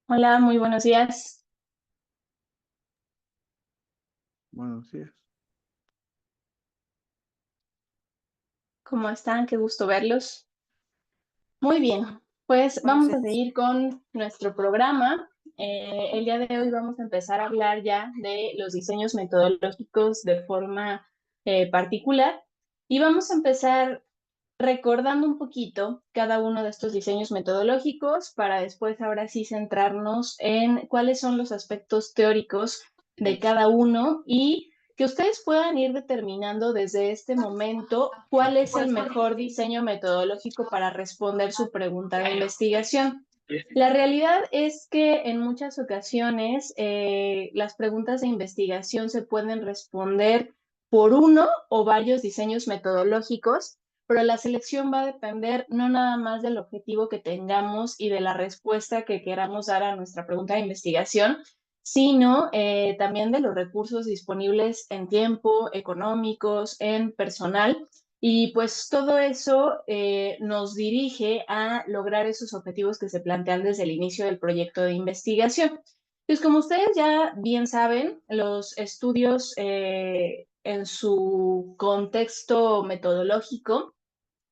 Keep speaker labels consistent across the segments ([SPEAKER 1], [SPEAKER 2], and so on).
[SPEAKER 1] Hola, muy buenos días.
[SPEAKER 2] Buenos días.
[SPEAKER 1] ¿Cómo están? Qué gusto verlos. Muy bien, pues
[SPEAKER 3] Buenos
[SPEAKER 1] vamos a
[SPEAKER 3] días.
[SPEAKER 1] seguir con nuestro programa. El día de hoy vamos a empezar a hablar ya de los diseños metodológicos de forma particular y vamos a empezar recordando un poquito cada uno de estos diseños metodológicos para después ahora sí centrarnos en cuáles son los aspectos teóricos de cada uno y que ustedes puedan ir determinando desde este momento cuál es el mejor diseño metodológico para responder su pregunta de investigación. La realidad es que en muchas ocasiones las preguntas de investigación se pueden responder por uno o varios diseños metodológicos, pero la selección va a depender no nada más del objetivo que tengamos y de la respuesta que queramos dar a nuestra pregunta de investigación, sino también de los recursos disponibles en tiempo, económicos, en personal. Y pues todo eso nos dirige a lograr esos objetivos que se plantean desde el inicio del proyecto de investigación. Pues como ustedes ya bien saben, los estudios en su contexto metodológico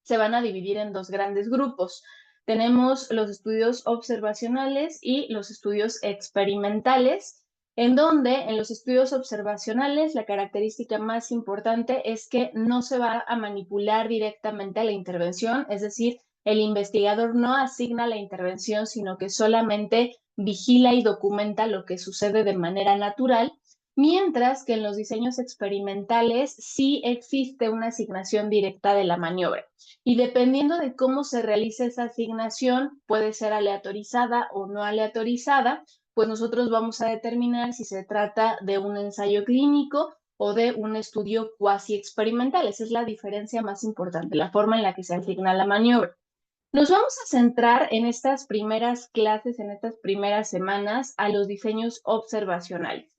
[SPEAKER 1] se van a dividir en dos grandes grupos. Tenemos los estudios observacionales y los estudios experimentales, en donde en los estudios observacionales la característica más importante es que no se va a manipular directamente a la intervención, es decir, el investigador no asigna la intervención, sino que solamente vigila y documenta lo que sucede de manera natural, mientras que en los diseños experimentales sí existe una asignación directa de la maniobra. Y dependiendo de cómo se realice esa asignación, puede ser aleatorizada o no aleatorizada, pues nosotros vamos a determinar si se trata de un ensayo clínico o de un estudio cuasi experimental. Esa es la diferencia más importante, la forma en la que se asigna la maniobra. Nos vamos a centrar en estas primeras clases, en estas primeras semanas, a los diseños observacionales.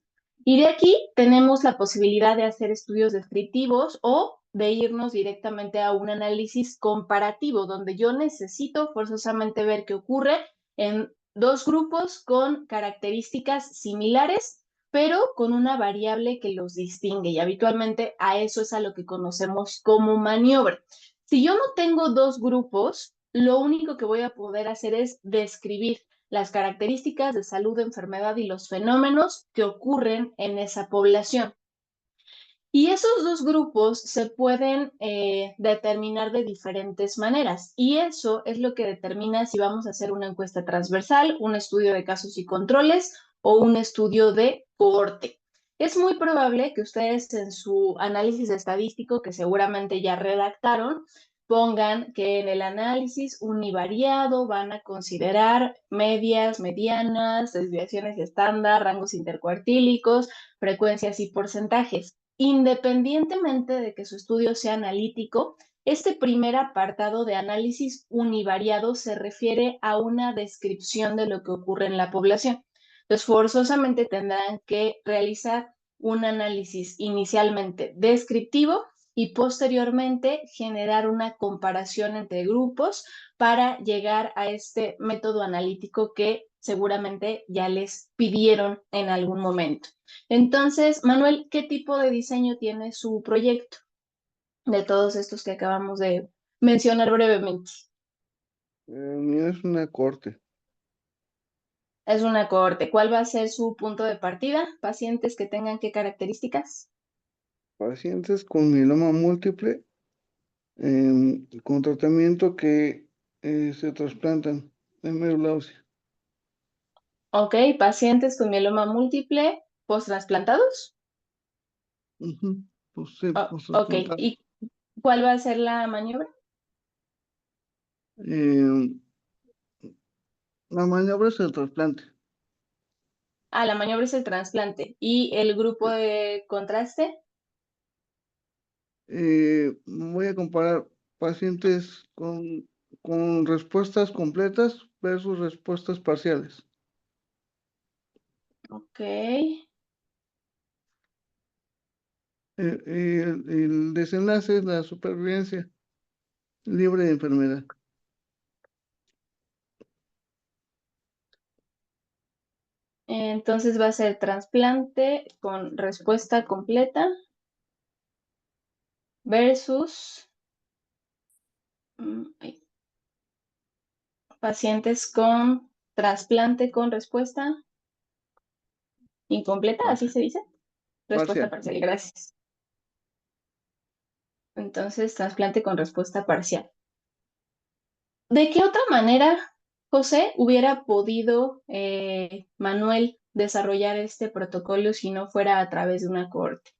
[SPEAKER 1] Y de aquí tenemos la posibilidad de hacer estudios descriptivos o de irnos directamente a un análisis comparativo, donde yo necesito forzosamente ver qué ocurre en dos grupos con características similares, pero con una variable que los distingue. Y habitualmente a eso es a lo que conocemos como maniobra. Si yo no tengo dos grupos, lo único que voy a poder hacer es describir las características de salud, enfermedad y los fenómenos que ocurren en esa población. Y esos dos grupos se pueden determinar de diferentes maneras y eso es lo que determina si vamos a hacer una encuesta transversal, un estudio de casos y controles o un estudio de cohorte. Es muy probable que ustedes en su análisis estadístico, que seguramente ya redactaron, pongan que en el análisis univariado van a considerar medias, medianas, desviaciones estándar, rangos intercuartílicos, frecuencias y porcentajes. Independientemente de que su estudio sea analítico, este primer apartado de análisis univariado se refiere a una descripción de lo que ocurre en la población. Entonces, forzosamente tendrán que realizar un análisis inicialmente descriptivo y posteriormente generar una comparación entre grupos para llegar a este método analítico que seguramente ya les pidieron en algún momento. Entonces, Manuel, ¿qué tipo de diseño tiene su proyecto de todos estos que acabamos de mencionar brevemente?
[SPEAKER 2] Mío es una corte.
[SPEAKER 1] Es una cohorte. ¿Cuál va a ser su punto de partida? ¿Pacientes que tengan qué características?
[SPEAKER 2] Pacientes con mieloma múltiple con tratamiento que se trasplantan de médula ósea.
[SPEAKER 1] Ok, pacientes con mieloma múltiple post-trasplantados.
[SPEAKER 2] Ujú. Pues sí,
[SPEAKER 1] Oh,
[SPEAKER 2] pues
[SPEAKER 1] ok,
[SPEAKER 2] trasplantado.
[SPEAKER 1] ¿y cuál va a ser la maniobra?
[SPEAKER 2] Eh, la maniobra es el trasplante.
[SPEAKER 1] Ah, la maniobra es el trasplante. ¿Y el grupo de contraste?
[SPEAKER 2] Voy a comparar pacientes con respuestas completas versus respuestas parciales.
[SPEAKER 1] Ok.
[SPEAKER 2] El desenlace es la supervivencia libre de enfermedad.
[SPEAKER 1] Entonces va a ser trasplante con respuesta completa versus ay, pacientes con trasplante con respuesta incompleta, así se dice. Respuesta
[SPEAKER 2] Parcial.
[SPEAKER 1] parcial, gracias. Entonces, trasplante con respuesta parcial. ¿De qué otra manera, José, hubiera podido Manuel desarrollar este protocolo si no fuera a través de una cohorte?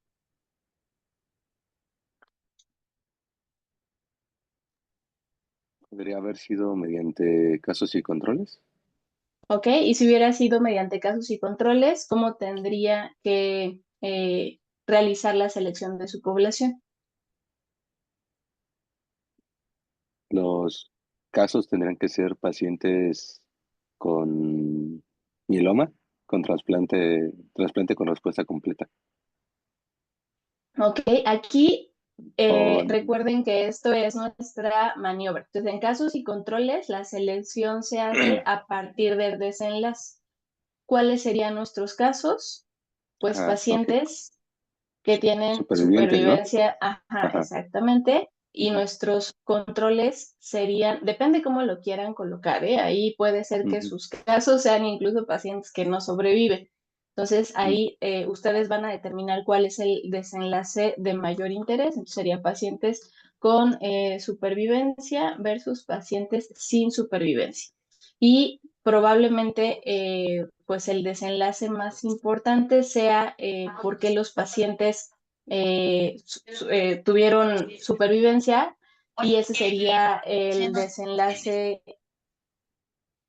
[SPEAKER 3] Podría haber sido mediante casos y controles.
[SPEAKER 1] ¿Ok? Y si hubiera sido mediante casos y controles, ¿cómo tendría que realizar la selección de su población?
[SPEAKER 3] Los casos tendrían que ser pacientes con mieloma, con trasplante con respuesta completa.
[SPEAKER 1] Ok, aquí
[SPEAKER 3] O,
[SPEAKER 1] recuerden que esto es nuestra maniobra. Entonces, en casos y controles, la selección se hace a partir del desenlace. ¿Cuáles serían nuestros casos? Pues
[SPEAKER 3] ok,
[SPEAKER 1] pacientes que tienen
[SPEAKER 3] supervivientes, ¿no?
[SPEAKER 1] supervivencia, ajá,
[SPEAKER 3] Ajá.
[SPEAKER 1] exactamente, y
[SPEAKER 3] Ujú,
[SPEAKER 1] nuestros controles serían, depende cómo lo quieran colocar, ¿eh? Ahí puede ser que
[SPEAKER 3] ujú,
[SPEAKER 1] sus casos sean incluso pacientes que no sobreviven. Entonces
[SPEAKER 3] ujú.
[SPEAKER 1] ahí ustedes van a determinar cuál es el desenlace de mayor interés. Entonces sería pacientes con supervivencia versus pacientes sin supervivencia. Y probablemente pues el desenlace más importante sea por qué los pacientes tuvieron supervivencia y ese sería el desenlace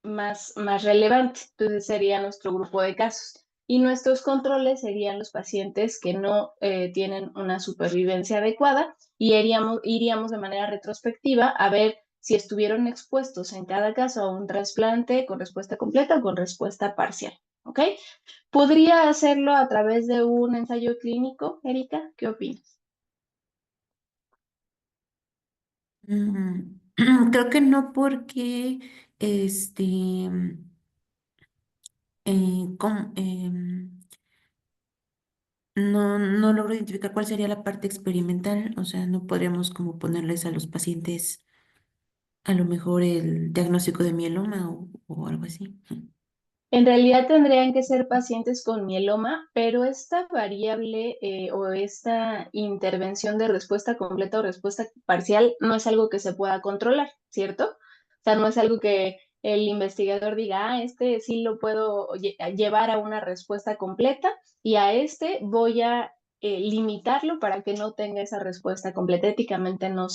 [SPEAKER 1] más relevante. Entonces sería nuestro grupo de casos. Y nuestros controles serían los pacientes que no tienen una supervivencia adecuada y iríamos de manera retrospectiva a ver si estuvieron expuestos en cada caso a un trasplante con respuesta completa o con respuesta parcial. ¿Ok? ¿Podría hacerlo a través de un ensayo clínico, Erika? ¿Qué opinas?
[SPEAKER 4] Mm, Creo que no porque este no logro identificar cuál sería la parte experimental, o sea, no podríamos como ponerles a los pacientes a lo mejor el diagnóstico de mieloma o algo así.
[SPEAKER 1] En realidad tendrían que ser pacientes con mieloma, pero esta variable o esta intervención de respuesta completa o respuesta parcial no es algo que se pueda controlar, ¿cierto? O sea, no es algo que el investigador diga, este sí lo puedo llevar a una respuesta completa y a este voy a limitarlo para que no tenga esa respuesta completa. Éticamente no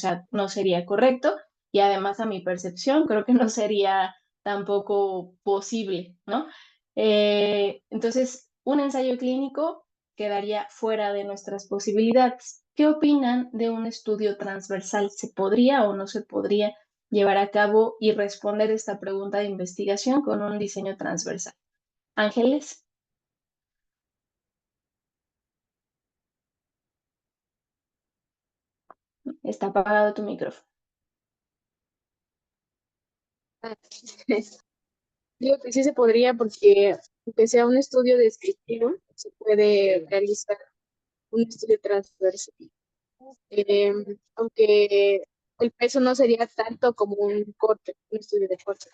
[SPEAKER 1] sería correcto y además a mi percepción creo que no sería tampoco posible, ¿no? Entonces, un ensayo clínico quedaría fuera de nuestras posibilidades. ¿Qué opinan de un estudio transversal? ¿Se podría o no se podría llevar a cabo y responder esta pregunta de investigación con un diseño transversal? Ángeles, está apagado tu micrófono.
[SPEAKER 5] Digo que sí se podría porque aunque sea un estudio descriptivo, se puede realizar un estudio transversal. Aunque el peso no sería tanto como un corte, un estudio de corte.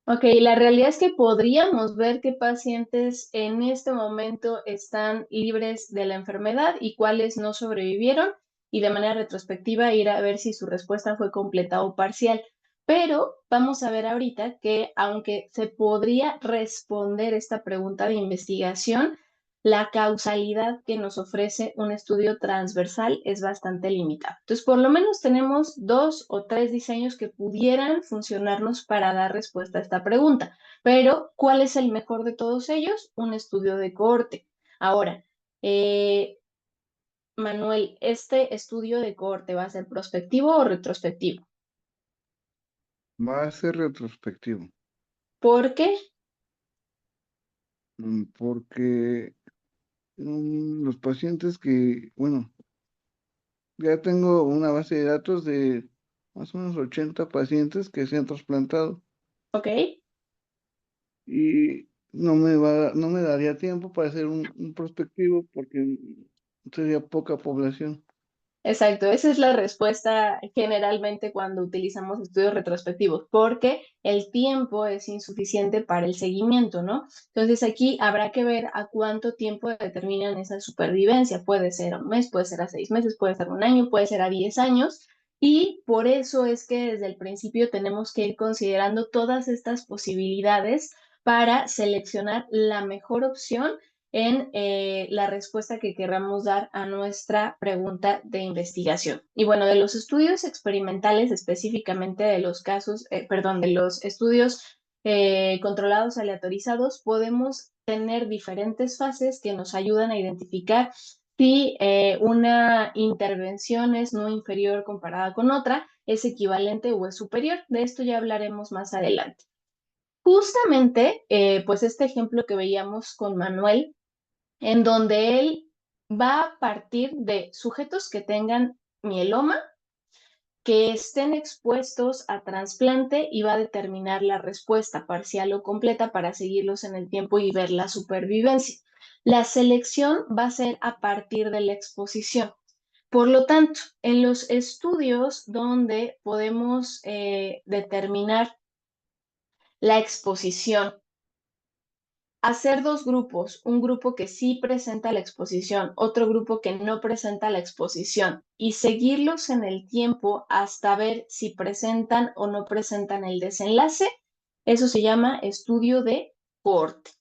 [SPEAKER 1] Ok, la realidad es que podríamos ver qué pacientes en este momento están libres de la enfermedad y cuáles no sobrevivieron y de manera retrospectiva ir a ver si su respuesta fue completa o parcial. Pero vamos a ver ahorita que aunque se podría responder esta pregunta de investigación, la causalidad que nos ofrece un estudio transversal es bastante limitada. Entonces, por lo menos tenemos 2 o 3 diseños que pudieran funcionarnos para dar respuesta a esta pregunta. Pero, ¿cuál es el mejor de todos ellos? Un estudio de cohorte. Ahora, Manuel, ¿este estudio de cohorte va a ser prospectivo o retrospectivo?
[SPEAKER 2] Va a ser retrospectivo,
[SPEAKER 1] ¿Por qué?
[SPEAKER 2] porque los pacientes que, bueno, ya tengo una base de datos de más o menos 80 pacientes que se han trasplantado
[SPEAKER 1] ¿Ok?
[SPEAKER 2] y no me daría tiempo para hacer un prospectivo porque sería poca población.
[SPEAKER 1] Exacto, esa es la respuesta generalmente cuando utilizamos estudios retrospectivos, porque el tiempo es insuficiente para el seguimiento, ¿no? Entonces aquí habrá que ver a cuánto tiempo determinan esa supervivencia. Puede ser a un mes, puede ser a 6 meses, puede ser a un año, puede ser a 10 años. Y por eso es que desde el principio tenemos que ir considerando todas estas posibilidades para seleccionar la mejor opción en la respuesta que querramos dar a nuestra pregunta de investigación. Y bueno, de los estudios experimentales, específicamente de los casos, perdón, de los estudios controlados aleatorizados, podemos tener diferentes fases que nos ayudan a identificar si una intervención es no inferior comparada con otra, es equivalente o es superior. De esto ya hablaremos más adelante. Justamente, pues este ejemplo que veíamos con Manuel, en donde él va a partir de sujetos que tengan mieloma, que estén expuestos a trasplante y va a determinar la respuesta parcial o completa para seguirlos en el tiempo y ver la supervivencia. La selección va a ser a partir de la exposición. Por lo tanto, en los estudios donde podemos determinar la exposición, hacer dos grupos, un grupo que sí presenta la exposición, otro grupo que no presenta la exposición, y seguirlos en el tiempo hasta ver si presentan o no presentan el desenlace, eso se llama estudio de cohorte.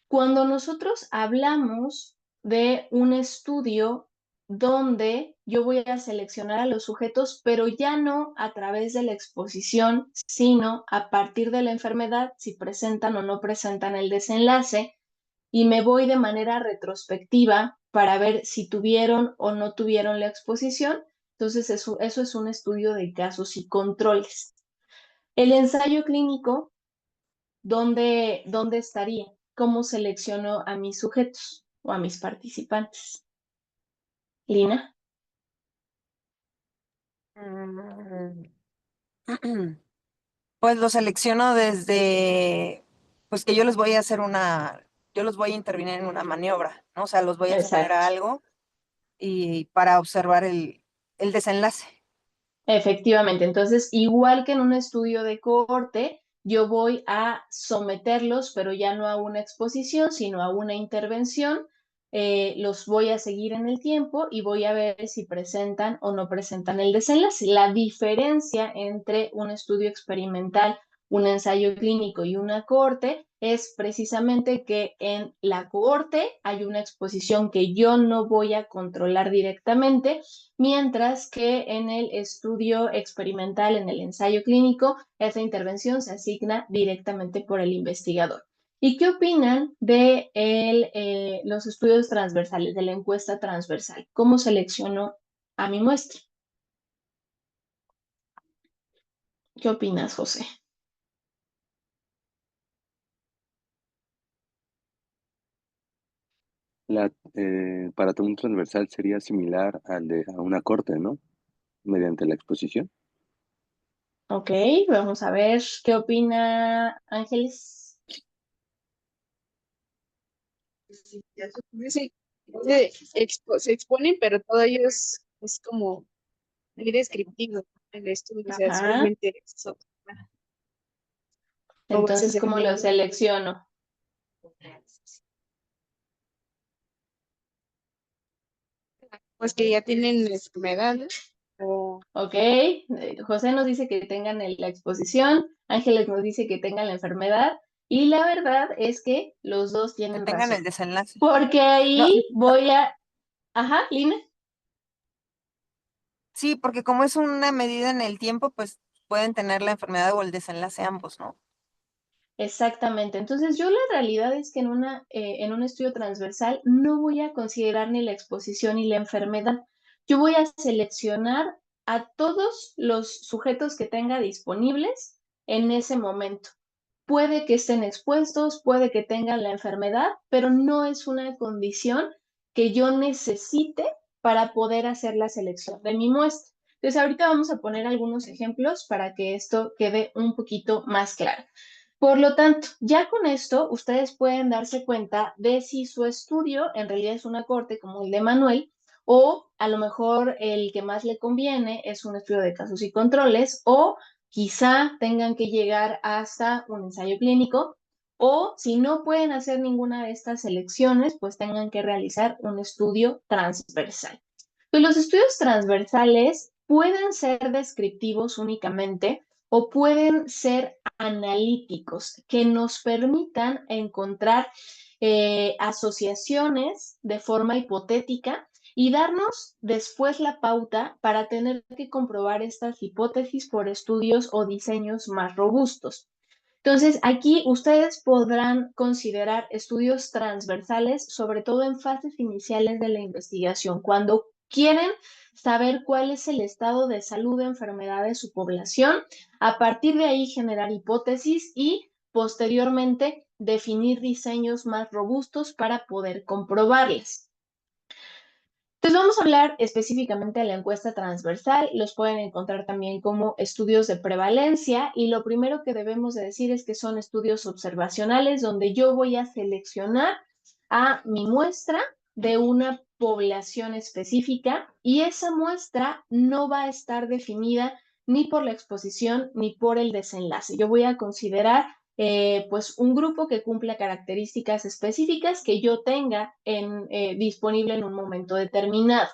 [SPEAKER 1] Cuando nosotros hablamos de un estudio donde yo voy a seleccionar a los sujetos, pero ya no a través de la exposición, sino a partir de la enfermedad, si presentan o no presentan el desenlace, y me voy de manera retrospectiva para ver si tuvieron o no tuvieron la exposición. Entonces, eso es un estudio de casos y controles. El ensayo clínico, ¿dónde estaría? ¿Cómo selecciono a mis sujetos o a mis participantes? Lina.
[SPEAKER 6] Mm, Pues lo selecciono desde, pues que yo les voy a hacer yo los voy a intervenir en una maniobra, ¿no? O sea, los voy a someter
[SPEAKER 1] Exacto.
[SPEAKER 6] a algo y para observar el desenlace.
[SPEAKER 1] Efectivamente, entonces, igual que en un estudio de cohorte, yo voy a someterlos, pero ya no a una exposición, sino a una intervención. Los voy a seguir en el tiempo y voy a ver si presentan o no presentan el desenlace. La diferencia entre un estudio experimental, un ensayo clínico y una cohorte es precisamente que en la cohorte hay una exposición que yo no voy a controlar directamente, mientras que en el estudio experimental, en el ensayo clínico, esa intervención se asigna directamente por el investigador. ¿Y qué opinan de los estudios transversales, de la encuesta transversal? ¿Cómo selecciono a mi muestra? ¿Qué opinas, José?
[SPEAKER 3] Para todo un transversal sería similar a una corte, ¿no? Mediante la exposición.
[SPEAKER 1] Ok, vamos a ver qué opina Ángeles.
[SPEAKER 5] Sí, se exponen, pero todo ello es como muy descriptivo el estudio, o sea,
[SPEAKER 1] Ajá.
[SPEAKER 5] solamente como ese
[SPEAKER 1] Entonces, ¿cómo lo
[SPEAKER 5] segmento.
[SPEAKER 1] selecciono?
[SPEAKER 5] Pues que ya tienen enfermedades o
[SPEAKER 1] Ok, José nos dice que tengan la exposición, Ángeles nos dice que tengan la enfermedad, y la verdad es que los dos
[SPEAKER 6] Que
[SPEAKER 1] tienen
[SPEAKER 6] tengan
[SPEAKER 1] razón,
[SPEAKER 6] el desenlace.
[SPEAKER 1] porque
[SPEAKER 6] No,
[SPEAKER 1] ahí voy a... Ajá, Lina.
[SPEAKER 6] sí, porque como es una medida en el tiempo, pues pueden tener la enfermedad o el desenlace ambos, ¿no?
[SPEAKER 1] Exactamente. Entonces, yo la realidad es que en un estudio transversal no voy a considerar ni la exposición ni la enfermedad. Yo voy a seleccionar a todos los sujetos que tenga disponibles en ese momento. Puede que estén expuestos, puede que tengan la enfermedad, pero no es una condición que yo necesite para poder hacer la selección de mi muestra. Entonces, ahorita vamos a poner algunos ejemplos para que esto quede un poquito más claro. Por lo tanto, ya con esto, ustedes pueden darse cuenta de si su estudio en realidad es una corte como el de Manuel, o a lo mejor el que más le conviene es un estudio de casos y controles, o quizá tengan que llegar hasta un ensayo clínico, o si no pueden hacer ninguna de estas selecciones, pues tengan que realizar un estudio transversal. Pues los estudios transversales pueden ser descriptivos únicamente o pueden ser analíticos, que nos permitan encontrar asociaciones de forma hipotética y darnos después la pauta para tener que comprobar estas hipótesis por estudios o diseños más robustos. Entonces, aquí ustedes podrán considerar estudios transversales, sobre todo en fases iniciales de la investigación, cuando quieren saber cuál es el estado de salud de enfermedad de su población, a partir de ahí generar hipótesis y posteriormente definir diseños más robustos para poder comprobarlas. Entonces vamos a hablar específicamente de la encuesta transversal, los pueden encontrar también como estudios de prevalencia y lo primero que debemos de decir es que son estudios observacionales donde yo voy a seleccionar a mi muestra de una población específica y esa muestra no va a estar definida ni por la exposición ni por el desenlace. Yo voy a considerar pues un grupo que cumpla características específicas que yo tenga disponible en un momento determinado.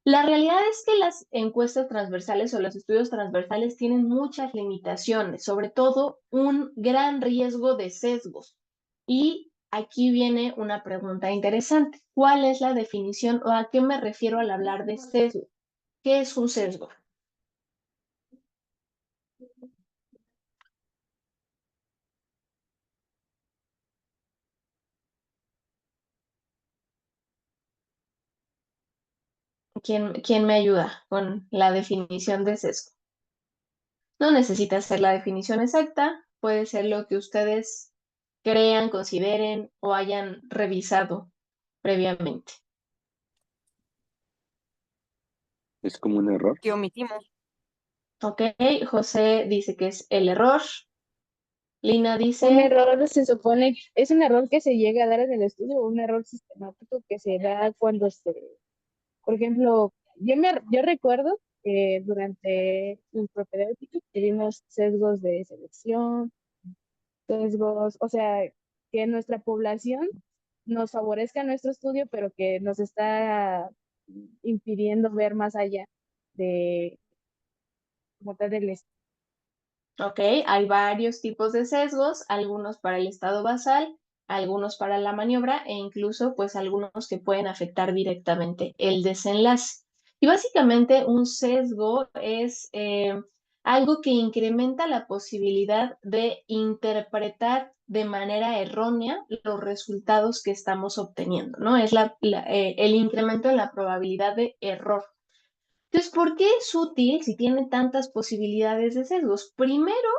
[SPEAKER 1] La realidad es que las encuestas transversales o los estudios transversales tienen muchas limitaciones, sobre todo un gran riesgo de sesgos. Y aquí viene una pregunta interesante. ¿Cuál es la definición o a qué me refiero al hablar de sesgo? ¿Qué es un sesgo? ¿Quién me ayuda con la definición de sesgo? No necesita ser la definición exacta, puede ser lo que ustedes crean, consideren o hayan revisado previamente.
[SPEAKER 3] Es como un error.
[SPEAKER 6] Que omitimos.
[SPEAKER 1] Ok, José dice que es el error. Lina
[SPEAKER 5] Un
[SPEAKER 1] dice,
[SPEAKER 5] error se supone, es un error que se llega a dar en el estudio, un error sistemático que se da cuando por ejemplo, yo recuerdo que durante el propedéutico tuvimos sesgos de selección, sesgos, o sea, que nuestra población nos favorezca nuestro estudio, pero que nos está impidiendo ver más allá de como tal del
[SPEAKER 1] ok, hay varios tipos de sesgos, algunos para el estado basal, algunos para la maniobra e incluso pues algunos que pueden afectar directamente el desenlace. Y básicamente un sesgo es algo que incrementa la posibilidad de interpretar de manera errónea los resultados que estamos obteniendo, ¿no? Es el incremento en la probabilidad de error. Entonces, ¿por qué es útil si tiene tantas posibilidades de sesgos? Primero,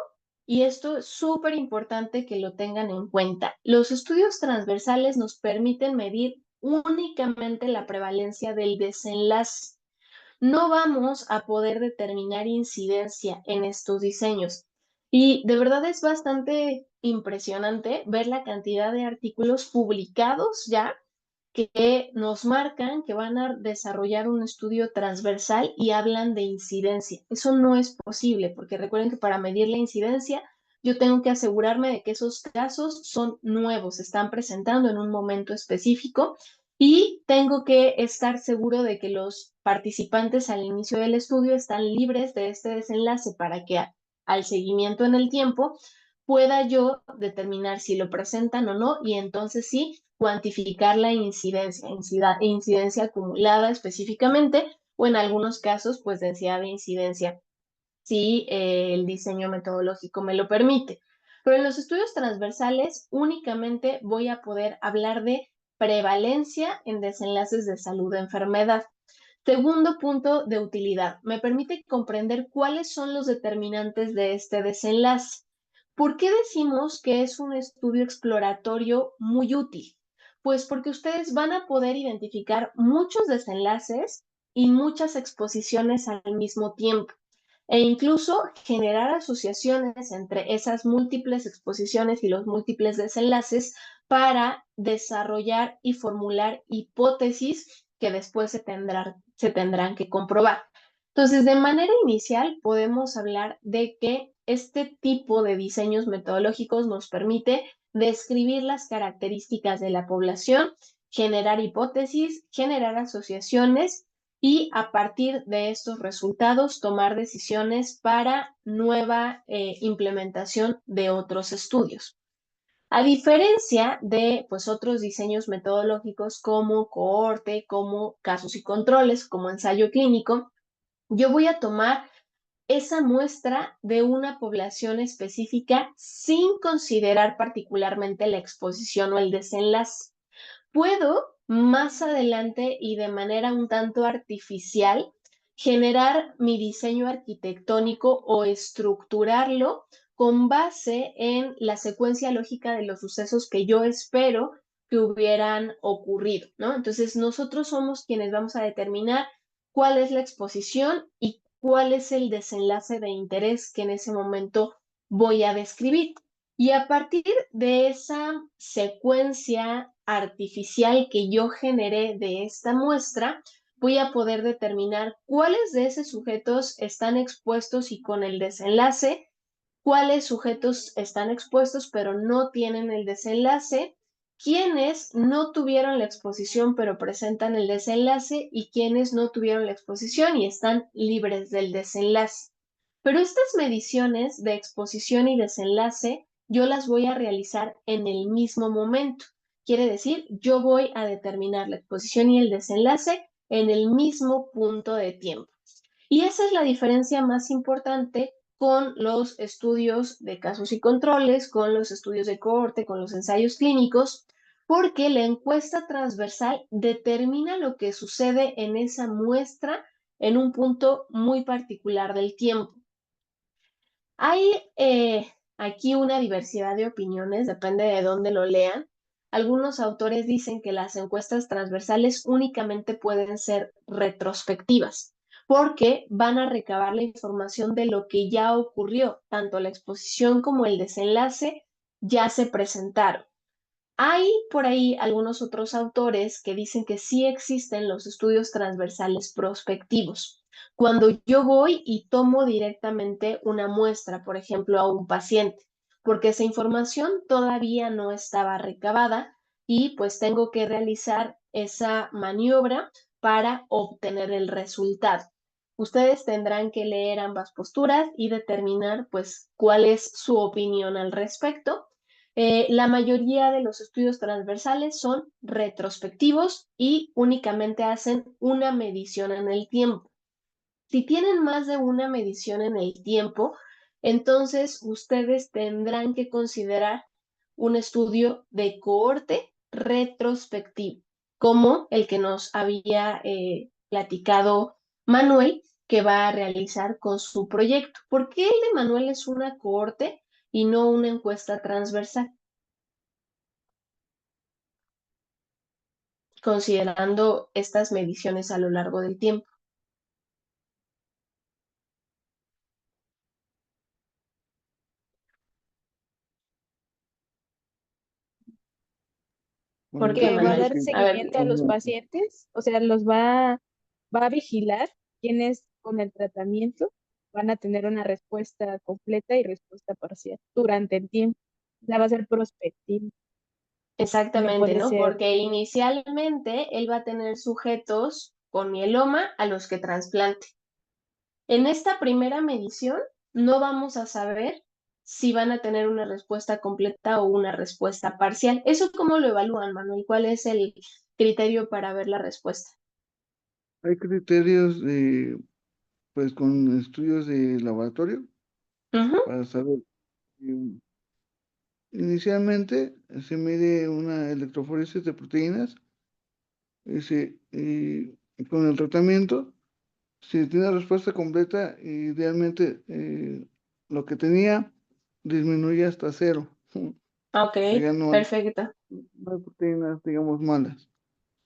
[SPEAKER 1] y esto es súper importante que lo tengan en cuenta, los estudios transversales nos permiten medir únicamente la prevalencia del desenlace. No vamos a poder determinar incidencia en estos diseños. Y de verdad es bastante impresionante ver la cantidad de artículos publicados ya que nos marcan que van a desarrollar un estudio transversal y hablan de incidencia. Eso no es posible, porque recuerden que para medir la incidencia, yo tengo que asegurarme de que esos casos son nuevos, se están presentando en un momento específico y tengo que estar seguro de que los participantes al inicio del estudio están libres de este desenlace para que al seguimiento en el tiempo pueda yo determinar si lo presentan o no y entonces sí cuantificar la incidencia acumulada específicamente o en algunos casos pues densidad de incidencia si el diseño metodológico me lo permite. Pero en los estudios transversales únicamente voy a poder hablar de prevalencia en desenlaces de salud de enfermedad. Segundo punto de utilidad, me permite comprender cuáles son los determinantes de este desenlace. ¿Por qué decimos que es un estudio exploratorio muy útil? Pues porque ustedes van a poder identificar muchos desenlaces y muchas exposiciones al mismo tiempo. e incluso generar asociaciones entre esas múltiples exposiciones y los múltiples desenlaces para desarrollar y formular hipótesis que después se tendrán que comprobar. Entonces, de manera inicial, podemos hablar de que este tipo de diseños metodológicos nos permite describir las características de la población, generar hipótesis, generar asociaciones y a partir de estos resultados tomar decisiones para nueva implementación de otros estudios. A diferencia de pues, otros diseños metodológicos como cohorte, como casos y controles, como ensayo clínico, yo voy a tomar esa muestra de una población específica sin considerar particularmente la exposición o el desenlace. Puedo más adelante y de manera un tanto artificial generar mi diseño arquitectónico o estructurarlo con base en la secuencia lógica de los sucesos que yo espero que hubieran ocurrido, ¿no? Entonces, nosotros somos quienes vamos a determinar cuál es la exposición y cuál es el desenlace de interés que en ese momento voy a describir. Y a partir de esa secuencia artificial que yo generé de esta muestra, voy a poder determinar cuáles de esos sujetos están expuestos y con el desenlace, cuáles sujetos están expuestos pero no tienen el desenlace, quiénes no tuvieron la exposición pero presentan el desenlace y quiénes no tuvieron la exposición y están libres del desenlace. Pero estas mediciones de exposición y desenlace yo las voy a realizar en el mismo momento. Quiere decir, yo voy a determinar la exposición y el desenlace en el mismo punto de tiempo. Y esa es la diferencia más importante con los estudios de casos y controles, con los estudios de cohorte, con los ensayos clínicos, porque la encuesta transversal determina lo que sucede en esa muestra en un punto muy particular del tiempo. Hay aquí una diversidad de opiniones, depende de dónde lo lean. Algunos autores dicen que las encuestas transversales únicamente pueden ser retrospectivas, porque van a recabar la información de lo que ya ocurrió, tanto la exposición como el desenlace ya se presentaron. Hay por ahí algunos otros autores que dicen que sí existen los estudios transversales prospectivos. Cuando yo voy y tomo directamente una muestra, por ejemplo, a un paciente, porque esa información todavía no estaba recabada y pues tengo que realizar esa maniobra para obtener el resultado. Ustedes tendrán que leer ambas posturas y determinar pues cuál es su opinión al respecto. La mayoría de los estudios transversales son retrospectivos y únicamente hacen una medición en el tiempo. Si tienen más de una medición en el tiempo, entonces ustedes tendrán que considerar un estudio de cohorte retrospectivo, como el que nos había platicado Manuel, que va a realizar con su proyecto. ¿Por qué el de Manuel es una cohorte y no una encuesta transversal? Considerando estas mediciones a lo largo del tiempo. ¿Por
[SPEAKER 2] Bueno,
[SPEAKER 1] qué,
[SPEAKER 2] yo
[SPEAKER 5] Que va a
[SPEAKER 1] Manuel?
[SPEAKER 5] dar
[SPEAKER 2] pienso que
[SPEAKER 1] A ver,
[SPEAKER 5] seguimiento a los
[SPEAKER 2] como,
[SPEAKER 5] pacientes, o sea, va a vigilar quienes con el tratamiento van a tener una respuesta completa y respuesta parcial durante el tiempo. O sea, va a ser prospectivo, no
[SPEAKER 1] exactamente,
[SPEAKER 5] puede
[SPEAKER 1] ¿no?
[SPEAKER 5] ser.
[SPEAKER 1] Porque inicialmente él va a tener sujetos con mieloma a los que trasplante. En esta primera medición no vamos a saber si van a tener una respuesta completa o una respuesta parcial. ¿Eso cómo lo evalúan, Manuel? ¿Cuál es el criterio para ver la respuesta?
[SPEAKER 2] hay criterios pues con estudios de laboratorio
[SPEAKER 1] Ujú.
[SPEAKER 2] para saber. eh, Inicialmente se mide una electroforesis de proteínas y con el tratamiento, si tiene respuesta completa, idealmente lo que tenía disminuye hasta cero.
[SPEAKER 1] Ok,
[SPEAKER 2] Ya no hay,
[SPEAKER 1] perfecto.
[SPEAKER 2] no hay proteínas, digamos, malas.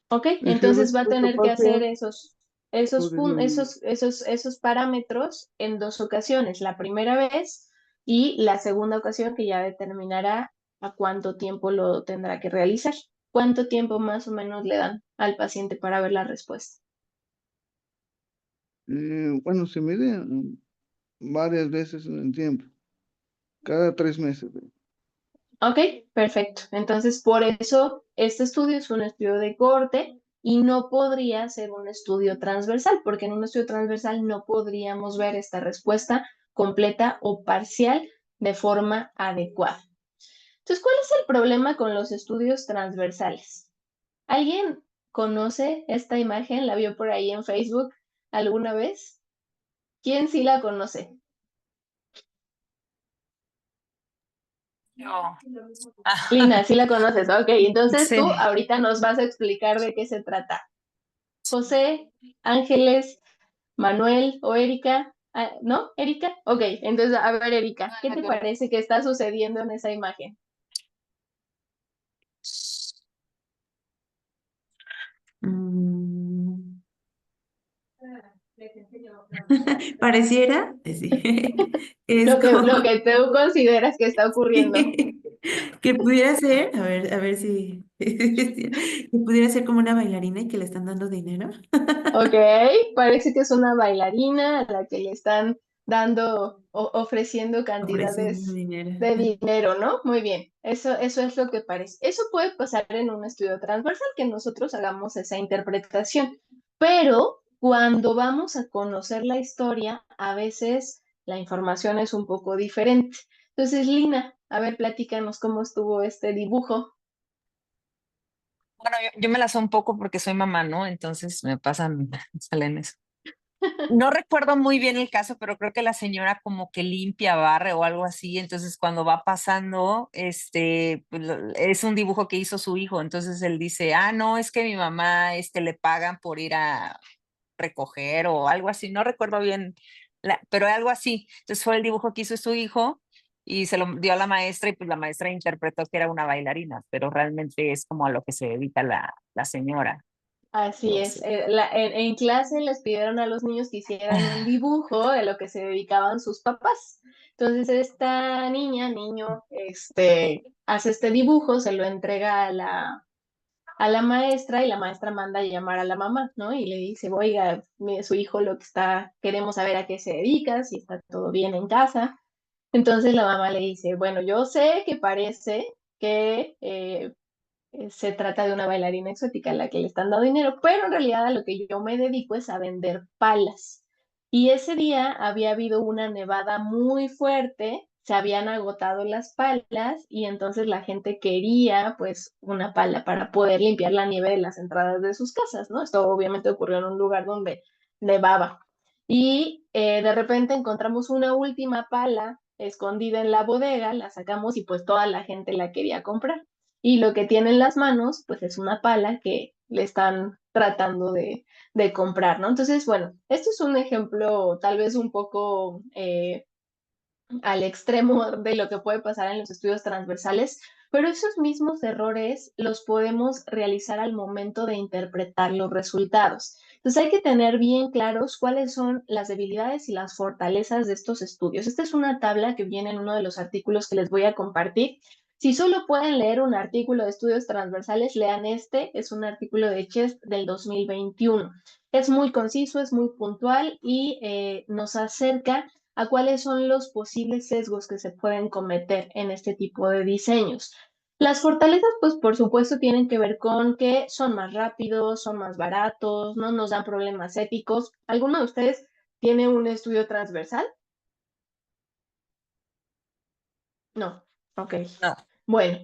[SPEAKER 1] Ok,
[SPEAKER 2] Si hay
[SPEAKER 1] entonces va a
[SPEAKER 2] respuesta
[SPEAKER 1] tener que hacer
[SPEAKER 2] parcial,
[SPEAKER 1] esos.
[SPEAKER 2] Podría-
[SPEAKER 1] esos parámetros en 2 ocasiones, la primera vez y la segunda ocasión que ya determinará a cuánto tiempo lo tendrá que realizar. ¿Cuánto tiempo más o menos le dan al paciente para ver la respuesta?
[SPEAKER 2] Bueno, se mide varias veces en el tiempo, cada 3 meses.
[SPEAKER 1] Ok, perfecto. Entonces, por eso este estudio es un estudio de corte y no podría ser un estudio transversal, porque en un estudio transversal no podríamos ver esta respuesta completa o parcial de forma adecuada. Entonces, ¿cuál es el problema con los estudios transversales? ¿Alguien conoce esta imagen? ¿La vio por ahí en Facebook alguna vez? ¿Quién sí la conoce?
[SPEAKER 6] Yo.
[SPEAKER 1] Lina, sí la conoces. Ok, entonces
[SPEAKER 6] Sí.
[SPEAKER 1] tú ahorita nos vas a explicar de qué se trata. José, Ángeles, Manuel o Erika. Ah, ¿no? ¿Erika? Ok, entonces, a ver, Erika, ¿qué te parece que está sucediendo en esa imagen?
[SPEAKER 4] Mm, Pareciera, sí, es
[SPEAKER 1] Lo
[SPEAKER 4] como
[SPEAKER 1] que tú consideras que está ocurriendo.
[SPEAKER 4] que pudiera ser, a ver si, que pudiera ser como una bailarina y que le están dando dinero.
[SPEAKER 1] Ok, parece que es una bailarina a la que le están dando, ofreciendo
[SPEAKER 4] Ofreciendo
[SPEAKER 1] cantidades
[SPEAKER 4] dinero.
[SPEAKER 1] de dinero, ¿no? Muy bien, eso es lo que parece. Eso puede pasar en un estudio transversal, que nosotros hagamos esa interpretación, pero cuando vamos a conocer la historia, a veces la información es un poco diferente. Entonces, Lina, a ver, platícanos cómo estuvo este dibujo.
[SPEAKER 6] Bueno, yo me la sé un poco porque soy mamá, ¿no? Entonces me pasan, salen eso. No recuerdo muy bien el caso, pero creo que la señora como que limpia, barre o algo así. Entonces cuando va pasando, pues, es un dibujo que hizo su hijo. Entonces él dice, ah, no, es que mi mamá, le pagan por ir a recoger o algo así. No recuerdo bien, pero algo así. Entonces fue el dibujo que hizo su hijo y se lo dio a la maestra y pues la maestra interpretó que era una bailarina, pero realmente es como a lo que se dedica la señora.
[SPEAKER 1] Así es.
[SPEAKER 6] Entonces,
[SPEAKER 1] En clase les pidieron a los niños que hicieran un dibujo de lo que se dedicaban sus papás. Entonces esta niño, hace este dibujo, se lo entrega a la maestra y la maestra manda a llamar a la mamá, ¿no? Y le dice, oiga, mire, su hijo lo que está, queremos saber a qué se dedica, si está todo bien en casa. Entonces la mamá le dice, bueno, yo sé que parece que se trata de una bailarina exótica a la que le están dando dinero, pero en realidad a lo que yo me dedico es a vender palas. Y ese día había habido una nevada muy fuerte, se habían agotado las palas y entonces la gente quería pues una pala para poder limpiar la nieve de las entradas de sus casas, ¿no? Esto obviamente ocurrió en un lugar donde nevaba. Y de repente encontramos una última pala escondida en la bodega, la sacamos y pues toda la gente la quería comprar y lo que tiene en las manos, pues es una pala que le están tratando de comprar, ¿no? Entonces, bueno, esto es un ejemplo tal vez un poco al extremo de lo que puede pasar en los estudios transversales, pero esos mismos errores los podemos realizar al momento de interpretar los resultados. Entonces hay que tener bien claros cuáles son las debilidades y las fortalezas de estos estudios. Esta es una tabla que viene en uno de los artículos que les voy a compartir. Si solo pueden leer un artículo de estudios transversales, lean este, es un artículo de Chest del 2021. Es muy conciso, es muy puntual y nos acerca a cuáles son los posibles sesgos que se pueden cometer en este tipo de diseños. Las fortalezas, pues por supuesto, tienen que ver con que son más rápidos, son más baratos, no nos dan problemas éticos. ¿Alguno de ustedes tiene un estudio transversal? No. Ok.
[SPEAKER 6] no.
[SPEAKER 1] Bueno,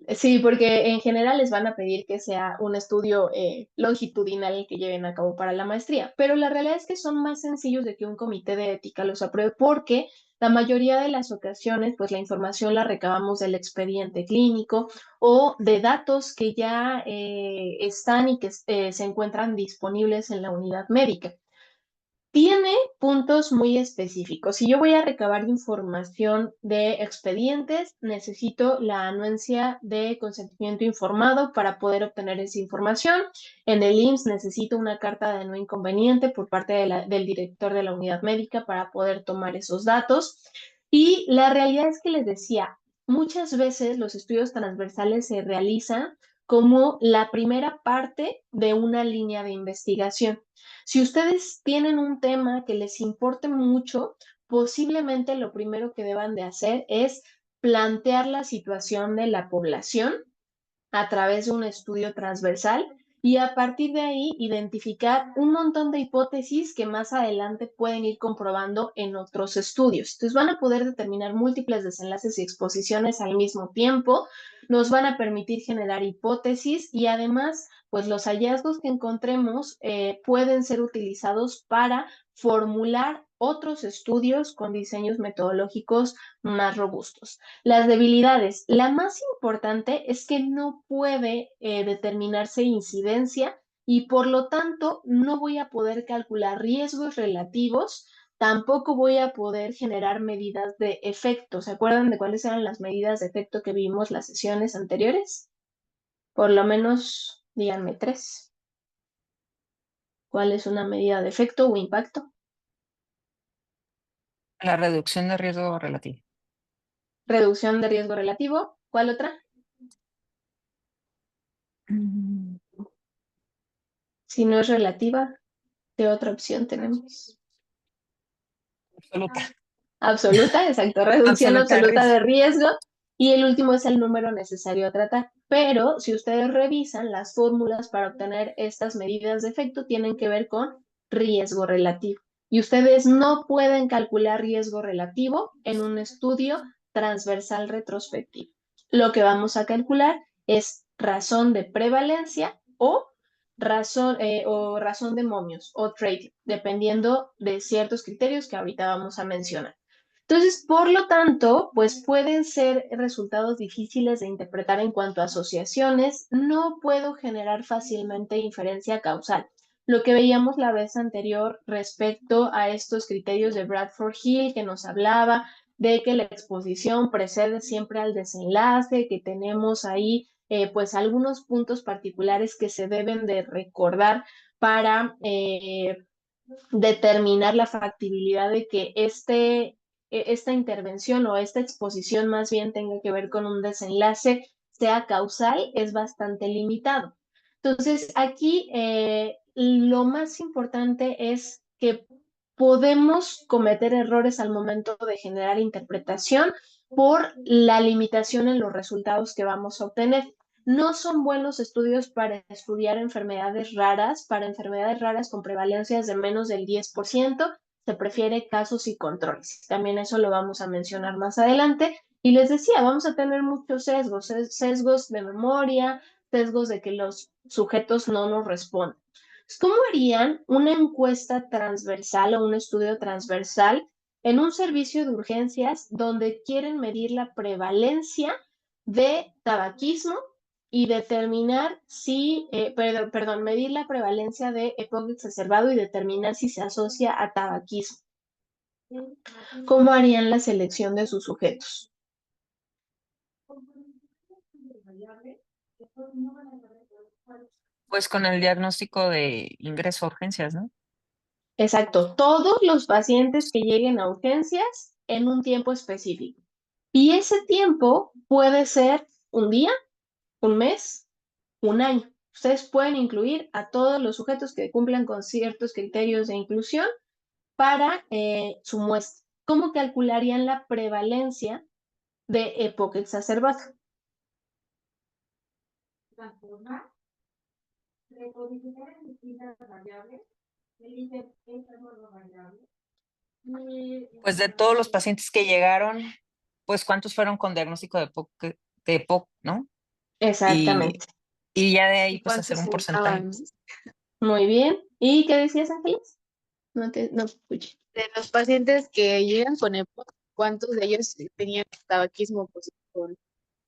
[SPEAKER 1] sí, porque en general les van a pedir que sea un estudio longitudinal el que lleven a cabo para la maestría, pero la realidad es que son más sencillos de que un comité de ética los apruebe porque la mayoría de las ocasiones, pues la información la recabamos del expediente clínico o de datos que ya están y que se encuentran disponibles en la unidad médica. Tiene puntos muy específicos. Si yo voy a recabar información de expedientes, necesito la anuencia de consentimiento informado para poder obtener esa información. En el IMSS necesito una carta de no inconveniente por parte del director de la unidad médica para poder tomar esos datos. Y la realidad es que les decía, muchas veces los estudios transversales se realizan como la primera parte de una línea de investigación. Si ustedes tienen un tema que les importe mucho, posiblemente lo primero que deban de hacer es plantear la situación de la población a través de un estudio transversal y a partir de ahí identificar un montón de hipótesis que más adelante pueden ir comprobando en otros estudios. Entonces van a poder determinar múltiples desenlaces y exposiciones al mismo tiempo, nos van a permitir generar hipótesis y además, pues los hallazgos que encontremos pueden ser utilizados para formular otros estudios con diseños metodológicos más robustos. Las debilidades. La más importante es que no puede determinarse incidencia y por lo tanto no voy a poder calcular riesgos relativos, tampoco voy a poder generar medidas de efecto. ¿Se acuerdan de cuáles eran las medidas de efecto que vimos las sesiones anteriores? Por lo menos díganme 3. ¿Cuál es una medida de efecto o impacto?
[SPEAKER 6] La reducción de riesgo relativo.
[SPEAKER 1] Reducción de riesgo relativo. ¿Cuál otra?
[SPEAKER 6] Mm,
[SPEAKER 1] Si no es relativa, ¿qué otra opción tenemos?
[SPEAKER 6] Absoluta.
[SPEAKER 1] Absoluta, exacto, reducción
[SPEAKER 6] Absoluta de
[SPEAKER 1] absoluta de
[SPEAKER 6] riesgo.
[SPEAKER 1] riesgo. Y el último es el número necesario a tratar. Pero si ustedes revisan las fórmulas para obtener estas medidas de efecto, tienen que ver con riesgo relativo. Y ustedes no pueden calcular riesgo relativo en un estudio transversal retrospectivo. Lo que vamos a calcular es razón de prevalencia o razón de momios o trading, dependiendo de ciertos criterios que ahorita vamos a mencionar. Entonces, por lo tanto, pues pueden ser resultados difíciles de interpretar en cuanto a asociaciones. No puedo generar fácilmente inferencia causal. Lo que veíamos la vez anterior respecto a estos criterios de Bradford Hill que nos hablaba de que la exposición precede siempre al desenlace, que tenemos ahí pues algunos puntos particulares que se deben de recordar para determinar la factibilidad de que esta intervención o esta exposición más bien tenga que ver con un desenlace, sea causal, es bastante limitado. Entonces, aquí lo más importante es que podemos cometer errores al momento de generar interpretación por la limitación en los resultados que vamos a obtener. No son buenos estudios para estudiar enfermedades raras. Para enfermedades raras con prevalencias de menos del 10%, se prefiere casos y controles. También eso lo vamos a mencionar más adelante. Y les decía, vamos a tener muchos sesgos, sesgos de memoria, sesgos de que los sujetos no nos responden. ¿Cómo harían una encuesta transversal o un estudio transversal en un servicio de urgencias donde quieren medir la prevalencia de tabaquismo y determinar si, perdón, medir la prevalencia de EPOC exacerbado y determinar si se asocia a tabaquismo? ¿Cómo harían la selección de sus sujetos?
[SPEAKER 6] Pues con el diagnóstico de ingreso a urgencias, ¿no?
[SPEAKER 1] Exacto, todos los pacientes que lleguen a urgencias en un tiempo específico. Y ese tiempo puede ser un día, un mes, un año. Ustedes pueden incluir a todos los sujetos que cumplan con ciertos criterios de inclusión para su muestra. ¿Cómo calcularían la prevalencia de EPOC exacerbada?
[SPEAKER 6] Pues de todos los pacientes que llegaron, pues cuántos fueron con diagnóstico de EPOC, ¿no?
[SPEAKER 1] Exactamente.
[SPEAKER 6] Y ya de ahí pues
[SPEAKER 5] ¿Cuántos
[SPEAKER 6] hacer un porcentaje.
[SPEAKER 5] estaban?
[SPEAKER 1] Muy bien. ¿Y qué decías, Ángeles? No escuché.
[SPEAKER 5] De los pacientes que llegan con EPOC, ¿cuántos de ellos tenían tabaquismo positivo? Tenían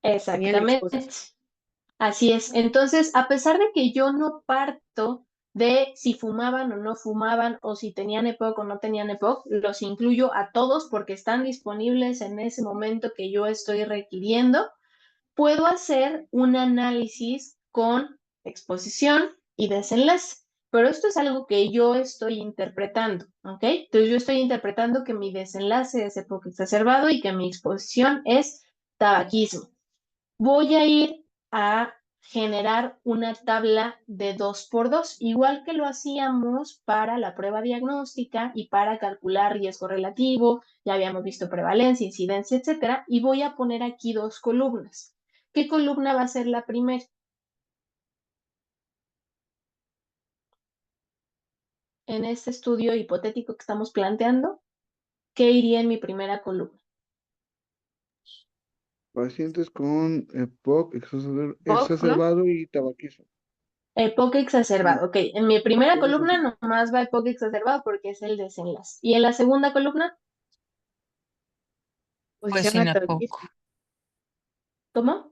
[SPEAKER 1] Exactamente.
[SPEAKER 5] exposición.
[SPEAKER 1] Así es. Entonces, a pesar de que yo no parto de si fumaban o no fumaban, o si tenían EPOC o no tenían EPOC, los incluyo a todos porque están disponibles en ese momento que yo estoy requiriendo. Puedo hacer un análisis con exposición y desenlace, pero esto es algo que yo estoy interpretando, ¿ok? Entonces yo estoy interpretando que mi desenlace es EPOC exacerbado y que mi exposición es tabaquismo. Voy a ir a generar una tabla de 2x2, igual que lo hacíamos para la prueba diagnóstica y para calcular riesgo relativo, ya habíamos visto prevalencia, incidencia, etcétera, y voy a poner aquí 2 columnas. ¿Qué columna va a ser la primera? En este estudio hipotético que estamos planteando, ¿qué iría en mi primera columna?
[SPEAKER 2] Pacientes con EPOC
[SPEAKER 1] EPOC, ¿no?
[SPEAKER 2] exacerbado y tabaquismo.
[SPEAKER 1] EPOC
[SPEAKER 2] Mm,
[SPEAKER 1] exacerbado, ok. En mi primera
[SPEAKER 2] Eso
[SPEAKER 1] columna
[SPEAKER 2] sí.
[SPEAKER 1] nomás va EPOC exacerbado porque es el desenlace. ¿Y en la segunda columna?
[SPEAKER 6] Pues
[SPEAKER 5] Posición
[SPEAKER 6] sin
[SPEAKER 5] hasta
[SPEAKER 6] EPOC.
[SPEAKER 1] ¿Cómo?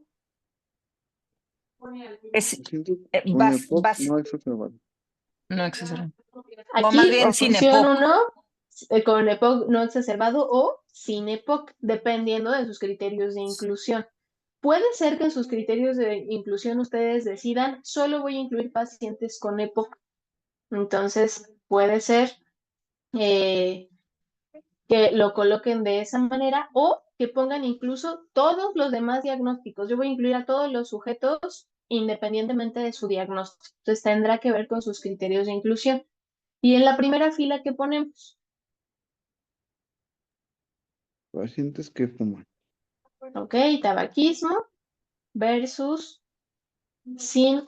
[SPEAKER 6] Es,
[SPEAKER 2] Pacientes con EPOC no exacerbado.
[SPEAKER 6] no exacerbado. O
[SPEAKER 1] Aquí,
[SPEAKER 6] más bien sin
[SPEAKER 1] opción
[SPEAKER 6] EPOC.
[SPEAKER 1] 1, con EPOC no exacerbado o sin EPOC, dependiendo de sus criterios de inclusión. Puede ser que en sus criterios de inclusión ustedes decidan, solo voy a incluir pacientes con EPOC. Entonces, puede ser eh, que lo coloquen de esa manera o que pongan incluso todos los demás diagnósticos. Yo voy a incluir a todos los sujetos independientemente de su diagnóstico. Entonces, tendrá que ver con sus criterios de inclusión. Y en la primera fila que ponemos,
[SPEAKER 2] Pacientes que fuman.
[SPEAKER 1] ok, tabaquismo versus sin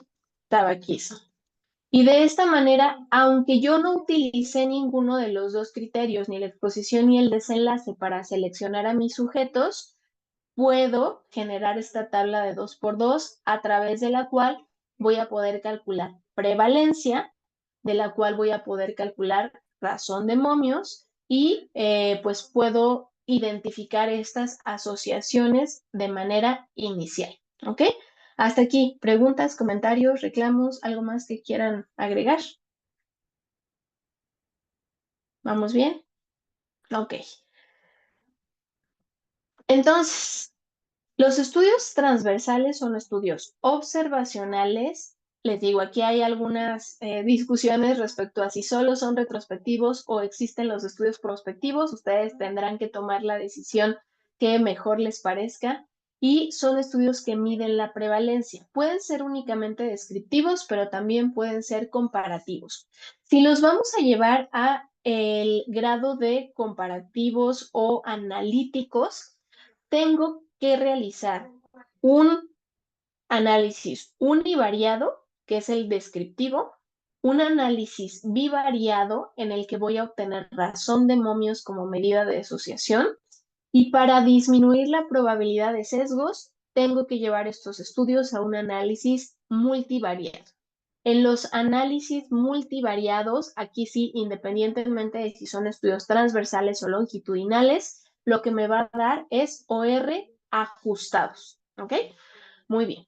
[SPEAKER 1] tabaquismo. Y de esta manera, aunque yo no utilicé ninguno de los dos criterios, ni la exposición ni el desenlace para seleccionar a mis sujetos, puedo generar esta tabla de 2x2 a través de la cual voy a poder calcular prevalencia, de la cual voy a poder calcular razón de momios y pues puedo identificar estas asociaciones de manera inicial. ¿Ok? Hasta aquí, preguntas, comentarios, reclamos, algo más que quieran agregar. ¿Vamos bien? Ok. Entonces, los estudios transversales son estudios observacionales. Les digo, aquí hay algunas discusiones respecto a si solo son retrospectivos o existen los estudios prospectivos. Ustedes tendrán que tomar la decisión que mejor les parezca. Y son estudios que miden la prevalencia. Pueden ser únicamente descriptivos, pero también pueden ser comparativos. Si los vamos a llevar a el grado de comparativos o analíticos, tengo que realizar un análisis univariado, que es el descriptivo, un análisis bivariado en el que voy a obtener razón de momios como medida de asociación y para disminuir la probabilidad de sesgos, tengo que llevar estos estudios a un análisis multivariado. En los análisis multivariados, aquí sí, independientemente de si son estudios transversales o longitudinales, lo que me va a dar es OR ajustados. ¿Ok? Muy bien.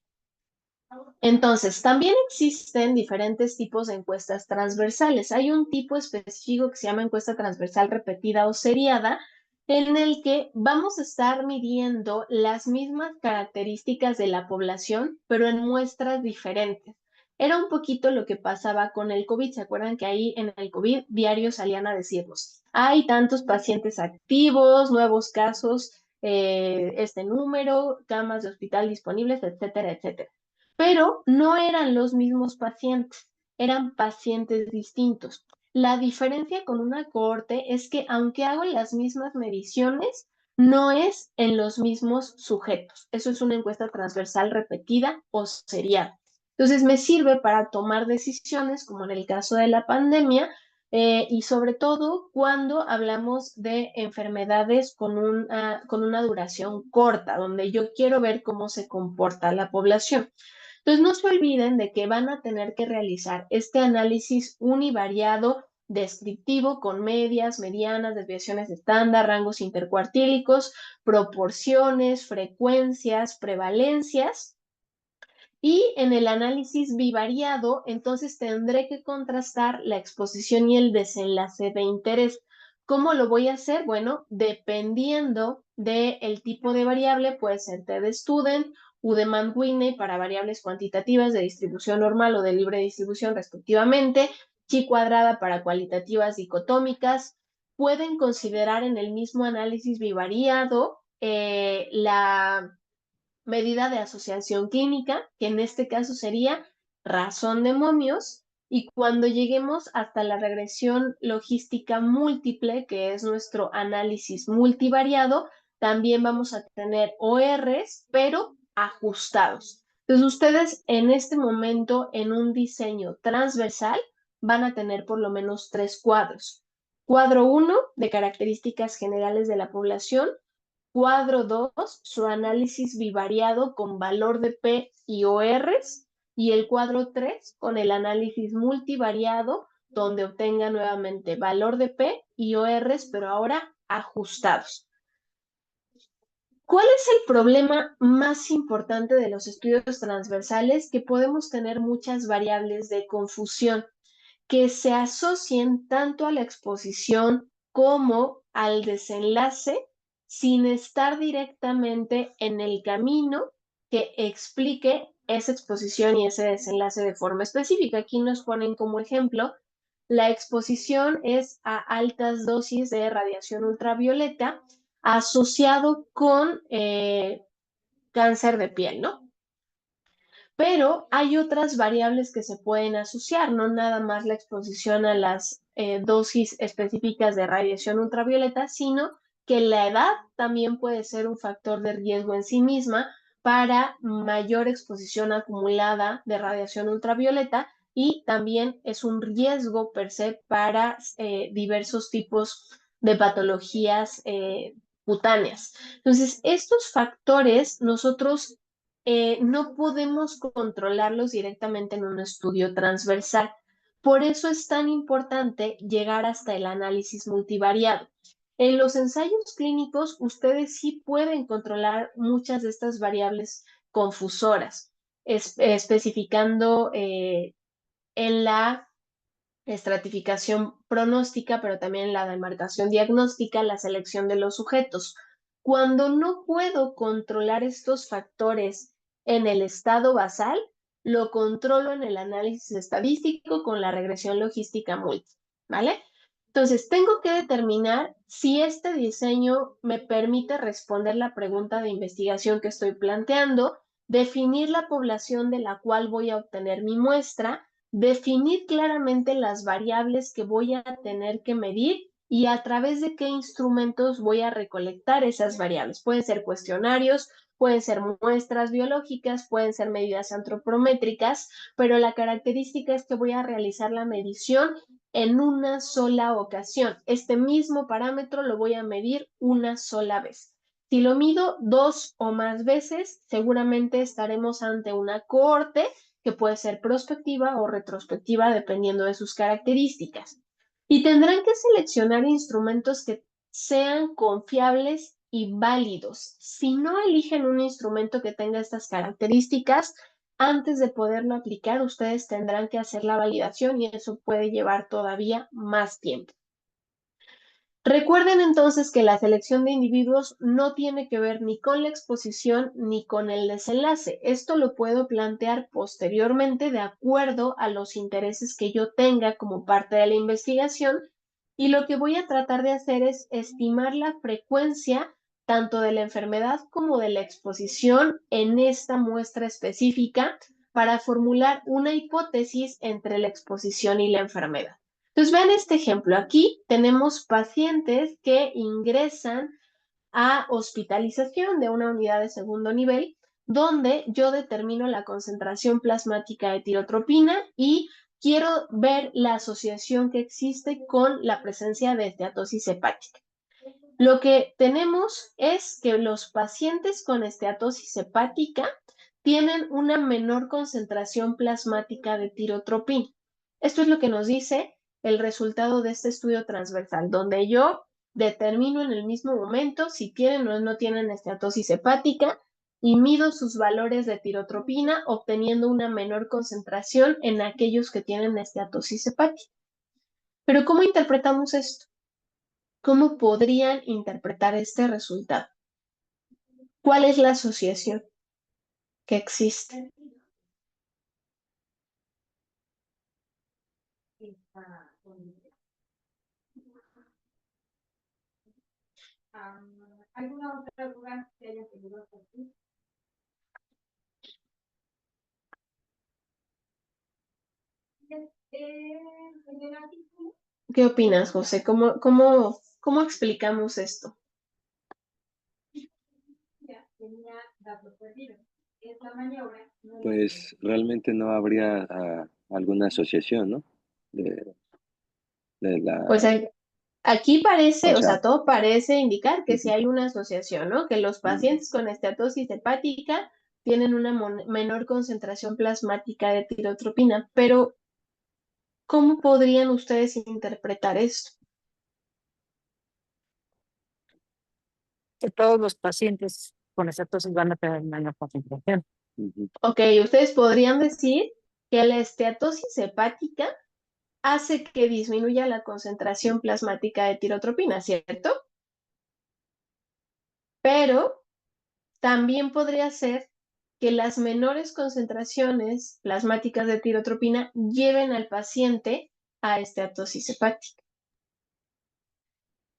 [SPEAKER 1] Entonces, también existen diferentes tipos de encuestas transversales. Hay un tipo específico que se llama encuesta transversal repetida o seriada, en el que vamos a estar midiendo las mismas características de la población, pero en muestras diferentes. Era un poquito lo que pasaba con el COVID. ¿Se acuerdan que ahí en el COVID diario salían a decirnos, hay tantos pacientes activos, nuevos casos, este número, camas de hospital disponibles, etcétera, etcétera? Pero no eran los mismos pacientes, eran pacientes distintos. La diferencia con una cohorte es que aunque hago las mismas mediciones, no es en los mismos sujetos. Eso es una encuesta transversal repetida o serial. Entonces me sirve para tomar decisiones, como en el caso de la pandemia, y sobre todo cuando hablamos de enfermedades con una duración corta, donde yo quiero ver cómo se comporta la población. Entonces, no se olviden de que van a tener que realizar este análisis univariado descriptivo con medias, medianas, desviaciones estándar, rangos intercuartílicos, proporciones, frecuencias, prevalencias. Y en el análisis bivariado, entonces tendré que contrastar la exposición y el desenlace de interés. ¿Cómo lo voy a hacer? Bueno, dependiendo del tipo de variable, puede ser t-de-student, u-de-Mann-Whitney para variables cuantitativas de distribución normal o de libre distribución respectivamente, chi cuadrada para cualitativas dicotómicas. Pueden considerar en el mismo análisis bivariado la medida de asociación clínica, que en este caso sería razón de momios, y cuando lleguemos hasta la regresión logística múltiple, que es nuestro análisis multivariado, también vamos a tener ORs, pero ajustados. Entonces, ustedes en este momento, en un diseño transversal, van a tener por lo menos 3 cuadros. Cuadro 1, de características generales de la población. Cuadro 2, su análisis bivariado con valor de P y ORs. Y el cuadro 3, con el análisis multivariado, donde obtenga nuevamente valor de P y ORs, pero ahora ajustados. ¿Cuál es el problema más importante de los estudios transversales? Que podemos tener muchas variables de confusión que se asocien tanto a la exposición como al desenlace sin estar directamente en el camino que explique esa exposición y ese desenlace de forma específica. Aquí nos ponen como ejemplo, la exposición es a altas dosis de radiación ultravioleta asociado con cáncer de piel, ¿no? Pero hay otras variables que se pueden asociar, no nada más la exposición a las dosis específicas de radiación ultravioleta, sino que la edad también puede ser un factor de riesgo en sí misma para mayor exposición acumulada de radiación ultravioleta y también es un riesgo per se para diversos tipos de patologías cutáneas. Entonces, estos factores nosotros no podemos controlarlos directamente en un estudio transversal. Por eso es tan importante llegar hasta el análisis multivariado. En los ensayos clínicos, ustedes sí pueden controlar muchas de estas variables confusoras, especificando en la estratificación pronóstica, pero también en la demarcación diagnóstica, la selección de los sujetos. Cuando no puedo controlar estos factores en el estado basal, lo controlo en el análisis estadístico con la regresión logística múltiple, ¿vale? Entonces, tengo que determinar si este diseño me permite responder la pregunta de investigación que estoy planteando, definir la población de la cual voy a obtener mi muestra, definir claramente las variables que voy a tener que medir y a través de qué instrumentos voy a recolectar esas variables. Pueden ser cuestionarios, pueden ser muestras biológicas, pueden ser medidas antropométricas, pero la característica es que voy a realizar la medición en una sola ocasión. Este mismo parámetro lo voy a medir una sola vez. Si lo mido 2 o más veces, seguramente estaremos ante una cohorte que puede ser prospectiva o retrospectiva dependiendo de sus características. Y tendrán que seleccionar instrumentos que sean confiables y válidos. Si no eligen un instrumento que tenga estas características, antes de poderlo aplicar, ustedes tendrán que hacer la validación y eso puede llevar todavía más tiempo. Recuerden entonces que la selección de individuos no tiene que ver ni con la exposición ni con el desenlace. Esto lo puedo plantear posteriormente de acuerdo a los intereses que yo tenga como parte de la investigación y lo que voy a tratar de hacer es estimar la frecuencia tanto de la enfermedad como de la exposición en esta muestra específica para formular una hipótesis entre la exposición y la enfermedad. Entonces, vean este ejemplo. Aquí tenemos pacientes que ingresan a hospitalización de una unidad de segundo nivel, donde yo determino la concentración plasmática de tirotropina y quiero ver la asociación que existe con la presencia de esteatosis hepática. Lo que tenemos es que los pacientes con esteatosis hepática tienen una menor concentración plasmática de tirotropina. Esto es lo que nos dice el resultado de este estudio transversal, donde yo determino en el mismo momento si tienen o no tienen esteatosis hepática y mido sus valores de tirotropina, obteniendo una menor concentración en aquellos que tienen esteatosis hepática. Pero ¿cómo interpretamos esto? ¿Cómo podrían interpretar este resultado? ¿Cuál es la asociación que existe?
[SPEAKER 7] ¿Alguna otra duda que haya tenido aquí? En el artículo
[SPEAKER 1] ¿Qué opinas, José? ¿Cómo explicamos esto?
[SPEAKER 7] ya tenía datos perdidos. Esta maniobra no
[SPEAKER 3] Pues realmente no habría alguna asociación, ¿no? De
[SPEAKER 1] Pues
[SPEAKER 3] la,
[SPEAKER 1] aquí
[SPEAKER 3] o
[SPEAKER 1] parece, o sea,
[SPEAKER 3] sea,
[SPEAKER 1] todo parece indicar que sí
[SPEAKER 3] ujú,
[SPEAKER 1] hay una asociación, ¿no? Que los
[SPEAKER 3] ujú.
[SPEAKER 1] pacientes con esteatosis hepática tienen una menor concentración plasmática de tirotropina, pero ¿cómo podrían ustedes interpretar esto?
[SPEAKER 8] Que todos los pacientes con estatosis van a tener menor concentración.
[SPEAKER 3] Ujú.
[SPEAKER 1] Ok, ustedes podrían decir que la esteatosis hepática hace que disminuya la concentración plasmática de tirotropina, ¿cierto? Pero también podría ser que las menores concentraciones plasmáticas de tirotropina lleven al paciente a esteatosis hepática.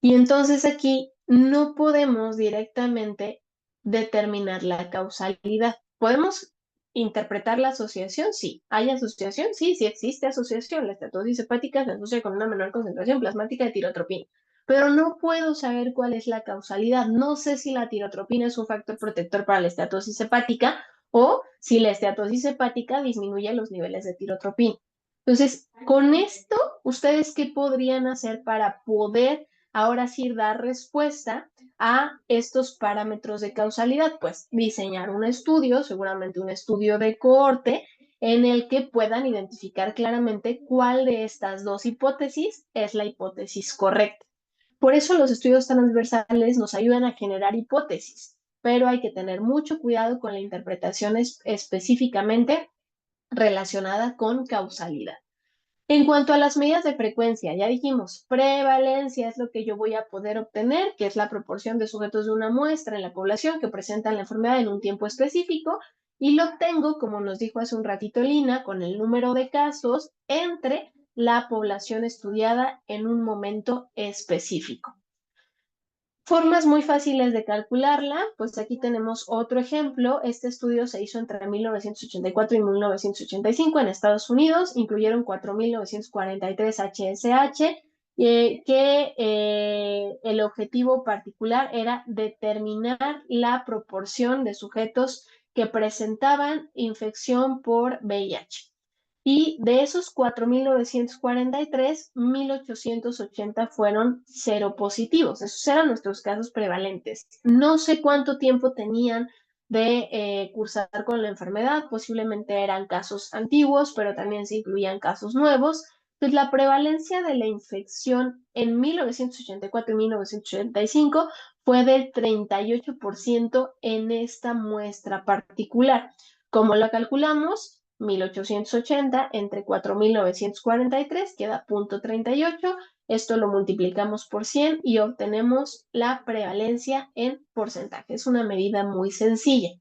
[SPEAKER 1] Y entonces aquí no podemos directamente determinar la causalidad. ¿Podemos interpretar la asociación? Sí. ¿Hay asociación? Sí, sí existe asociación. La estatosis hepática se asocia con una menor concentración plasmática de tirotropina. Pero no puedo saber cuál es la causalidad. No sé si la tirotropina es un factor protector para la estatosis hepática o si la estatosis hepática disminuye los niveles de tirotropina. Entonces, con esto, ¿ustedes qué podrían hacer para poder ahora sí dar respuesta a estos parámetros de causalidad? Pues diseñar un estudio, seguramente un estudio de cohorte, en el que puedan identificar claramente cuál de estas dos hipótesis es la hipótesis correcta. Por eso los estudios transversales nos ayudan a generar hipótesis, pero hay que tener mucho cuidado con la interpretación específicamente relacionada con causalidad. En cuanto a las medidas de frecuencia, ya dijimos, prevalencia es lo que yo voy a poder obtener, que es la proporción de sujetos de una muestra en la población que presentan la enfermedad en un tiempo específico, y lo obtengo, como nos dijo hace un ratito Lina, con el número de casos entre la población estudiada en un momento específico. Formas muy fáciles de calcularla, pues aquí tenemos otro ejemplo. Este estudio se hizo entre 1984 y 1985 en Estados Unidos, incluyeron 4.943 HSH, el objetivo particular era determinar la proporción de sujetos que presentaban infección por VIH. Y de esos 4.943, 1.880 fueron seropositivos. Esos eran nuestros casos prevalentes. No sé cuánto tiempo tenían de cursar con la enfermedad. Posiblemente eran casos antiguos, pero también se incluían casos nuevos. Pues la prevalencia de la infección en 1984 y 1985 fue del 38% en esta muestra particular. ¿Cómo la calculamos? 1880 entre 4.943 queda 0.38. Esto lo multiplicamos por 100 y obtenemos la prevalencia en porcentaje. Es una medida muy sencilla.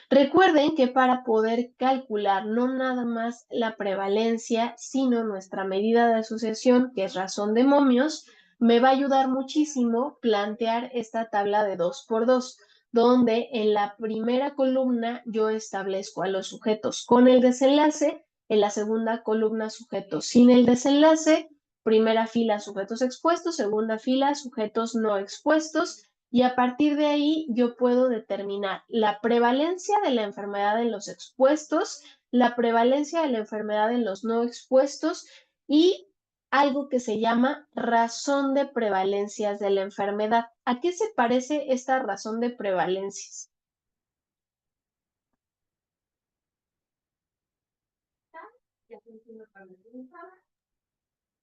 [SPEAKER 1] Recuerden que para poder calcular no nada más la prevalencia, sino nuestra medida de asociación, que es razón de momios, me va a ayudar muchísimo plantear esta tabla de 2 por 2, donde en la primera columna yo establezco a los sujetos con el desenlace, en la segunda columna sujetos sin el desenlace, primera fila sujetos expuestos, segunda fila sujetos no expuestos, y a partir de ahí yo puedo determinar la prevalencia de la enfermedad en los expuestos, la prevalencia de la enfermedad en los no expuestos y algo que se llama razón de prevalencias de la enfermedad. ¿A qué se parece esta razón de prevalencias?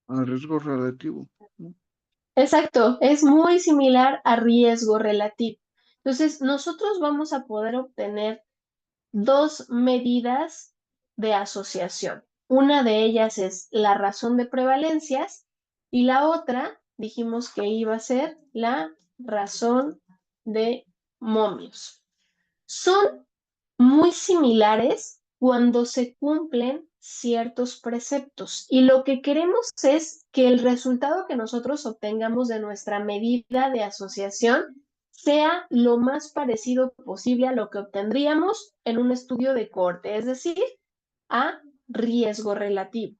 [SPEAKER 2] A riesgo relativo, ¿no?
[SPEAKER 1] Exacto, es muy similar a riesgo relativo. Entonces, nosotros vamos a poder obtener dos medidas de asociación. Una de ellas es la razón de prevalencias y la otra dijimos que iba a ser la razón de momios. Son muy similares cuando se cumplen ciertos preceptos y lo que queremos es que el resultado que nosotros obtengamos de nuestra medida de asociación sea lo más parecido posible a lo que obtendríamos en un estudio de cohorte, es decir, a riesgo relativo.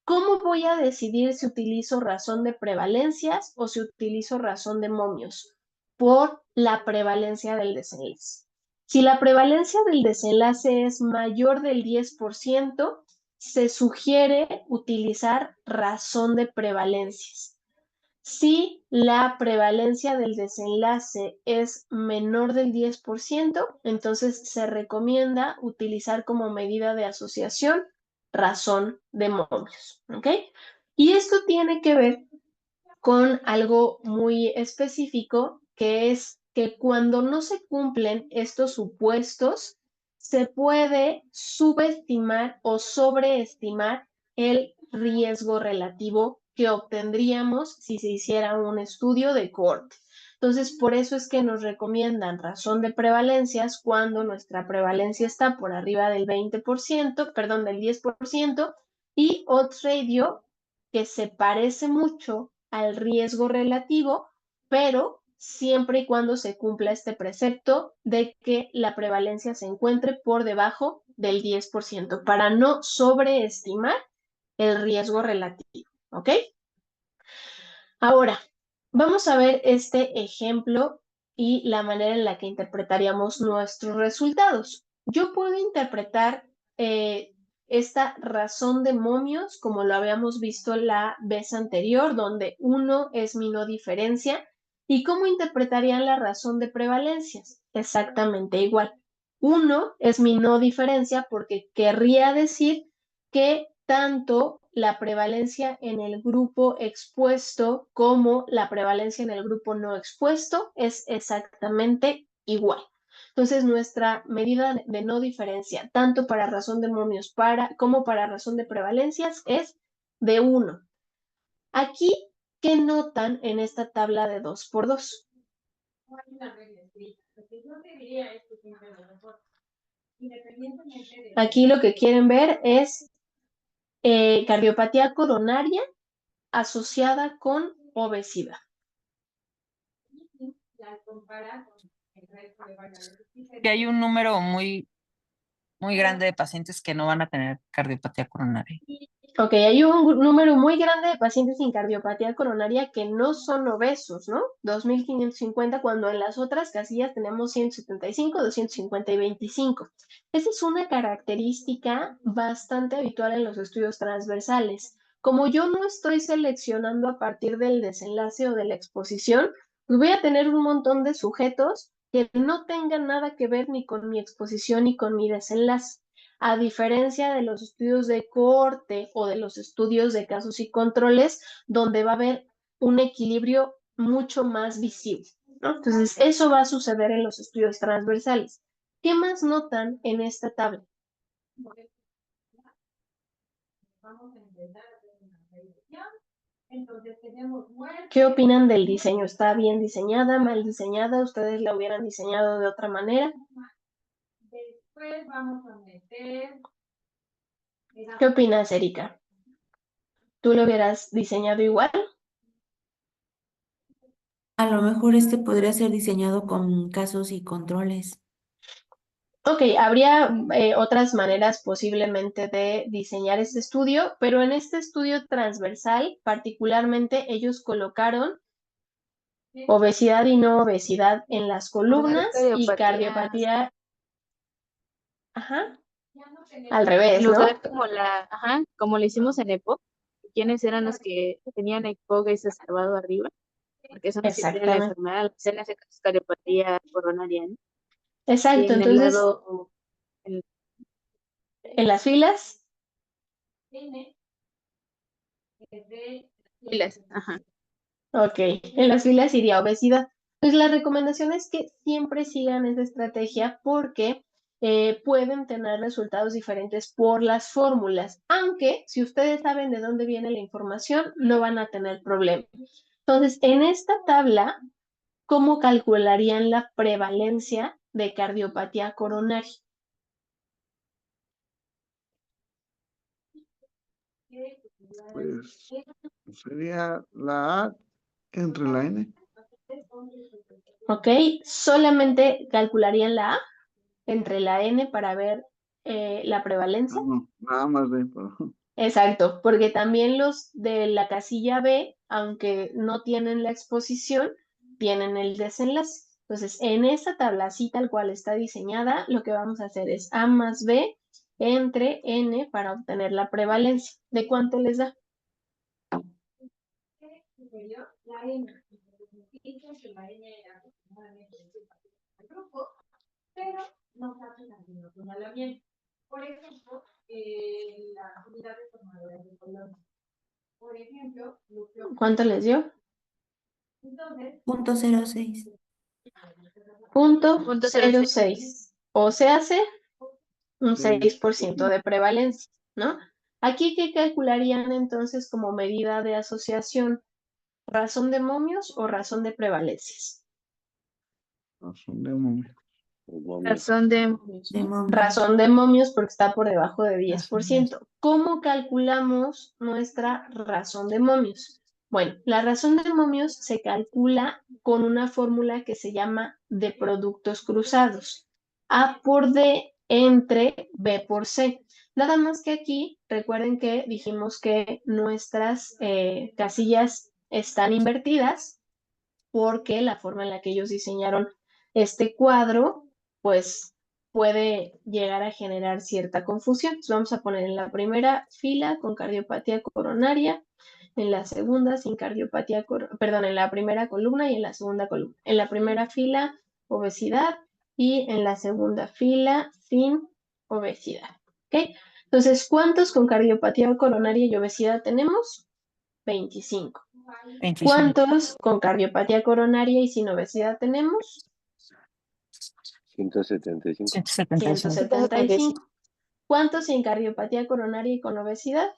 [SPEAKER 1] ¿Cómo voy a decidir si utilizo razón de prevalencias o si utilizo razón de momios? Por la prevalencia del desenlace. Si la prevalencia del desenlace es mayor del 10%, se sugiere utilizar razón de prevalencias. Si la prevalencia del desenlace es menor del 10%, entonces se recomienda utilizar como medida de asociación razón de momios, ¿ok? Y esto tiene que ver con algo muy específico, que es que cuando no se cumplen estos supuestos, se puede subestimar o sobreestimar el riesgo relativo que obtendríamos si se hiciera un estudio de cohorte. Entonces, por eso es que nos recomiendan razón de prevalencias cuando nuestra prevalencia está por arriba del 20%, perdón, del 10%, y odds ratio que se parece mucho al riesgo relativo, pero siempre y cuando se cumpla este precepto de que la prevalencia se encuentre por debajo del 10%, para no sobreestimar el riesgo relativo, ¿ok? Ahora, vamos a ver este ejemplo y la manera en la que interpretaríamos nuestros resultados. Yo puedo interpretar esta razón de momios, como lo habíamos visto la vez anterior, donde 1 es mi no diferencia. ¿Y cómo interpretarían la razón de prevalencias? Exactamente igual. 1 es mi no diferencia porque querría decir que tanto la prevalencia en el grupo expuesto como la prevalencia en el grupo no expuesto es exactamente igual. Entonces, nuestra medida de no diferencia, tanto para razón de momios como para razón de prevalencias, es de 1. Aquí, ¿qué notan en esta tabla de 2 por 2? Aquí lo que quieren ver es cardiopatía coronaria asociada con obesidad.
[SPEAKER 6] Que hay un número muy grande de pacientes que no van a tener cardiopatía coronaria.
[SPEAKER 1] Ok, hay un número muy grande de pacientes sin cardiopatía coronaria que no son obesos, ¿no? 2.550, cuando en las otras casillas tenemos 175, 250 y 25. Esa es una característica bastante habitual en los estudios transversales. Como yo no estoy seleccionando a partir del desenlace o de la exposición, pues voy a tener un montón de sujetos que no tengan nada que ver ni con mi exposición ni con mi desenlace. A diferencia de los estudios de cohorte o de los estudios de casos y controles, donde va a haber un equilibrio mucho más visible, ¿no? Entonces, eso va a suceder en los estudios transversales. ¿Qué más notan en esta tabla? ¿Qué opinan del diseño? ¿Está bien diseñada, mal diseñada? ¿Ustedes la hubieran diseñado de otra manera? Después vamos a meter... ¿Qué opinas, Erika? ¿Tú lo hubieras diseñado igual?
[SPEAKER 4] A lo mejor este podría ser diseñado con casos y controles.
[SPEAKER 1] Ok, habría otras maneras posiblemente de diseñar este estudio, pero en este estudio transversal, particularmente, ellos colocaron obesidad y no obesidad en las columnas y cardiopatía, ajá, al
[SPEAKER 5] En
[SPEAKER 1] revés, ¿no?
[SPEAKER 5] lugar como lo hicimos en EPOC, ¿quiénes eran los que tenían EPOC exacerbado arriba? Porque son los que tienen la
[SPEAKER 1] Exactamente.
[SPEAKER 5] enfermedad, se le hace cardiopatía coronaria, ¿no? Y
[SPEAKER 1] Exacto,
[SPEAKER 5] en el
[SPEAKER 1] entonces,
[SPEAKER 5] lado,
[SPEAKER 1] en las filas,
[SPEAKER 5] filas, ajá.
[SPEAKER 1] ok, en las filas iría obesidad. Pues la recomendación es que siempre sigan esa estrategia porque pueden tener resultados diferentes por las fórmulas, aunque si ustedes saben de dónde viene la información, no van a tener problema. Entonces, en esta tabla, ¿cómo calcularían la prevalencia de cardiopatía coronaria?
[SPEAKER 2] Pues sería la A entre la N.
[SPEAKER 1] ¿Ok? Solamente calcularían la A entre la N para ver la prevalencia.
[SPEAKER 2] No, nada más B, pero
[SPEAKER 1] Exacto, porque también los de la casilla B, aunque no tienen la exposición, tienen el desenlace. Entonces, en esta tabla, así tal cual está diseñada, lo que vamos a hacer es A más B entre N para obtener la prevalencia. ¿De cuánto les da?
[SPEAKER 7] La N. Dicen que la N era aproximadamente el grupo, pero no hacen alguno con la miel. Por ejemplo, las unidades formadoras de color. Por ejemplo,
[SPEAKER 1] ¿Cuánto les dio?
[SPEAKER 7] entonces,
[SPEAKER 4] Punto 06.
[SPEAKER 1] Punto
[SPEAKER 5] Punto
[SPEAKER 1] 06. O se hace un 6%
[SPEAKER 2] 6%.
[SPEAKER 1] de prevalencia, ¿no? Aquí, ¿qué calcularían entonces como medida de asociación? ¿Razón de momios o razón de prevalencias?
[SPEAKER 2] Razón de momio.
[SPEAKER 3] Los momios.
[SPEAKER 5] Razón de momios,
[SPEAKER 4] De
[SPEAKER 5] ¿no?
[SPEAKER 4] momio.
[SPEAKER 1] Razón de momios porque está por debajo de
[SPEAKER 6] Razón
[SPEAKER 1] 10%. ¿Cómo calculamos nuestra razón de momios? Bueno, la razón de momios se calcula con una fórmula que se llama de productos cruzados. A por D entre B por C. Nada más que aquí, recuerden que dijimos que nuestras casillas están invertidas porque la forma en la que ellos diseñaron este cuadro, pues puede llegar a generar cierta confusión. Entonces, vamos a poner en la primera fila con cardiopatía coronaria, en la segunda sin cardiopatía, perdón, en la primera columna y en la segunda columna. En la primera fila, obesidad y en la segunda fila sin obesidad. ¿Ok? Entonces, ¿cuántos con cardiopatía coronaria y obesidad tenemos? 25.
[SPEAKER 6] 25.
[SPEAKER 1] ¿Cuántos con cardiopatía coronaria y sin obesidad tenemos?
[SPEAKER 3] 175.
[SPEAKER 6] 175.
[SPEAKER 1] 175. ¿Cuántos sin cardiopatía coronaria y con obesidad?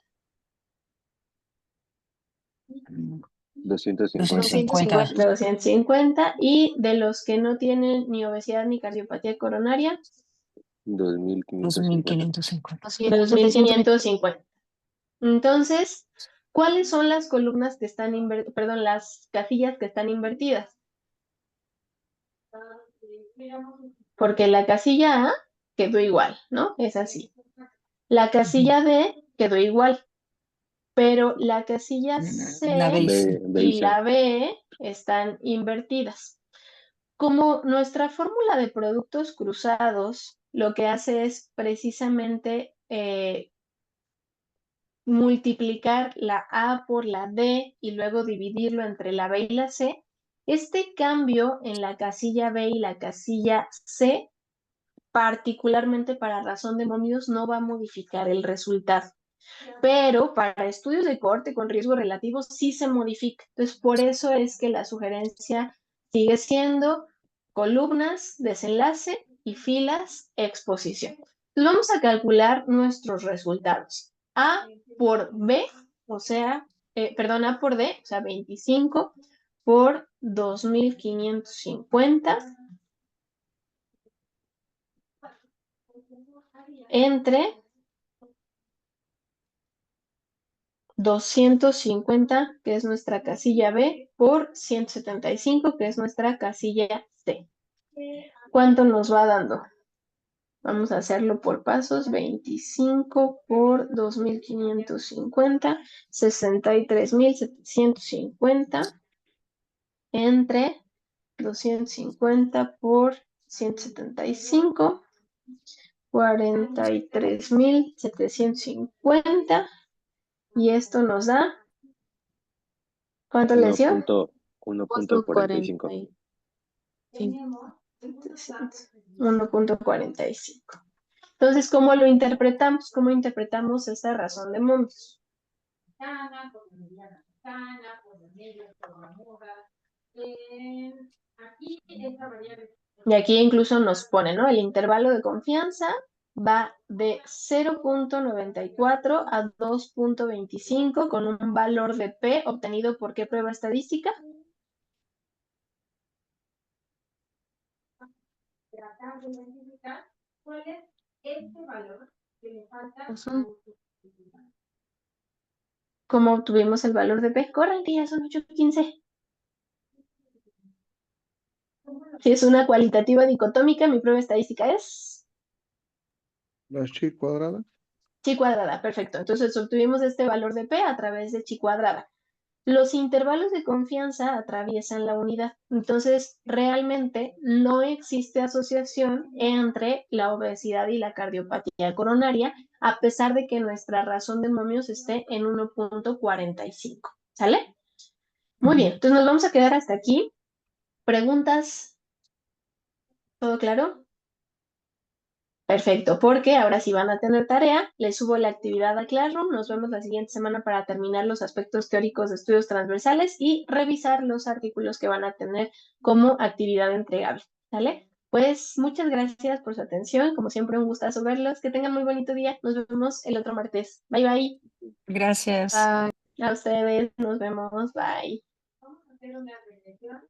[SPEAKER 3] 250.
[SPEAKER 6] 250.
[SPEAKER 1] 250. Y de los que no tienen ni obesidad ni cardiopatía coronaria,
[SPEAKER 3] 2550.
[SPEAKER 6] 2550.
[SPEAKER 1] 2550. Entonces, ¿cuáles son las columnas que están perdón, las casillas que están invertidas? Porque la casilla A quedó igual, ¿no? Es así. La casilla D quedó igual, pero la casilla
[SPEAKER 6] La
[SPEAKER 1] C
[SPEAKER 6] B y C.
[SPEAKER 3] B y
[SPEAKER 1] y
[SPEAKER 3] C.
[SPEAKER 1] la B están invertidas. Como nuestra fórmula de productos cruzados lo que hace es precisamente multiplicar la A por la D y luego dividirlo entre la B y la C, este cambio en la casilla B y la casilla C, particularmente para razón de momios, no va a modificar el resultado. Pero para estudios de cohorte con riesgo relativo sí se modifica. Entonces, por eso es que la sugerencia sigue siendo columnas, desenlace y filas, exposición. Entonces, vamos a calcular nuestros resultados. A por B, o sea, perdón, A por D, o sea, 25 por 2550 entre 250, que es nuestra casilla B, por 175, que es nuestra casilla C. ¿Cuánto nos va dando? Vamos a hacerlo por pasos. 25 por 2550, 63,750 entre 250 por 175, 43,750. Y esto nos da, ¿cuánto les dio?
[SPEAKER 3] 1.45.
[SPEAKER 1] 1.45. Entonces, ¿cómo lo interpretamos? ¿Cómo interpretamos esta razón de momios?
[SPEAKER 7] por la mediana por la media, por la moja, Aquí esta variable.
[SPEAKER 1] Y aquí incluso nos pone, ¿no? El intervalo de confianza va de 0.94 a 2.25 con un valor de P obtenido por ¿qué prueba estadística?
[SPEAKER 7] Tratar de identificar cuál es este valor que le falta a
[SPEAKER 1] Ujú.
[SPEAKER 7] este.
[SPEAKER 1] ¿Cómo obtuvimos el valor de P? Corran, que ya son 8:15. Si es una cualitativa dicotómica, mi prueba estadística es
[SPEAKER 2] La chi cuadrada.
[SPEAKER 1] chi cuadrada. Perfecto. Entonces obtuvimos este valor de P a través de chi cuadrada. Los intervalos de confianza atraviesan la unidad. Entonces, realmente no existe asociación entre la obesidad y la cardiopatía coronaria, a pesar de que nuestra razón de momios esté en 1.45. ¿Sale? Muy bien. Entonces nos vamos a quedar hasta aquí. ¿Preguntas? ¿Todo claro? Perfecto, porque ahora sí van a tener tarea, les subo la actividad a Classroom, nos vemos la siguiente semana para terminar los aspectos teóricos de estudios transversales y revisar los artículos que van a tener como actividad entregable, ¿sale? Pues muchas gracias por su atención, como siempre un gustazo verlos, que tengan muy bonito día, nos vemos el otro martes, bye bye,
[SPEAKER 6] Gracias.
[SPEAKER 1] a ustedes, nos vemos, bye.
[SPEAKER 7] Vamos a hacer una regresión.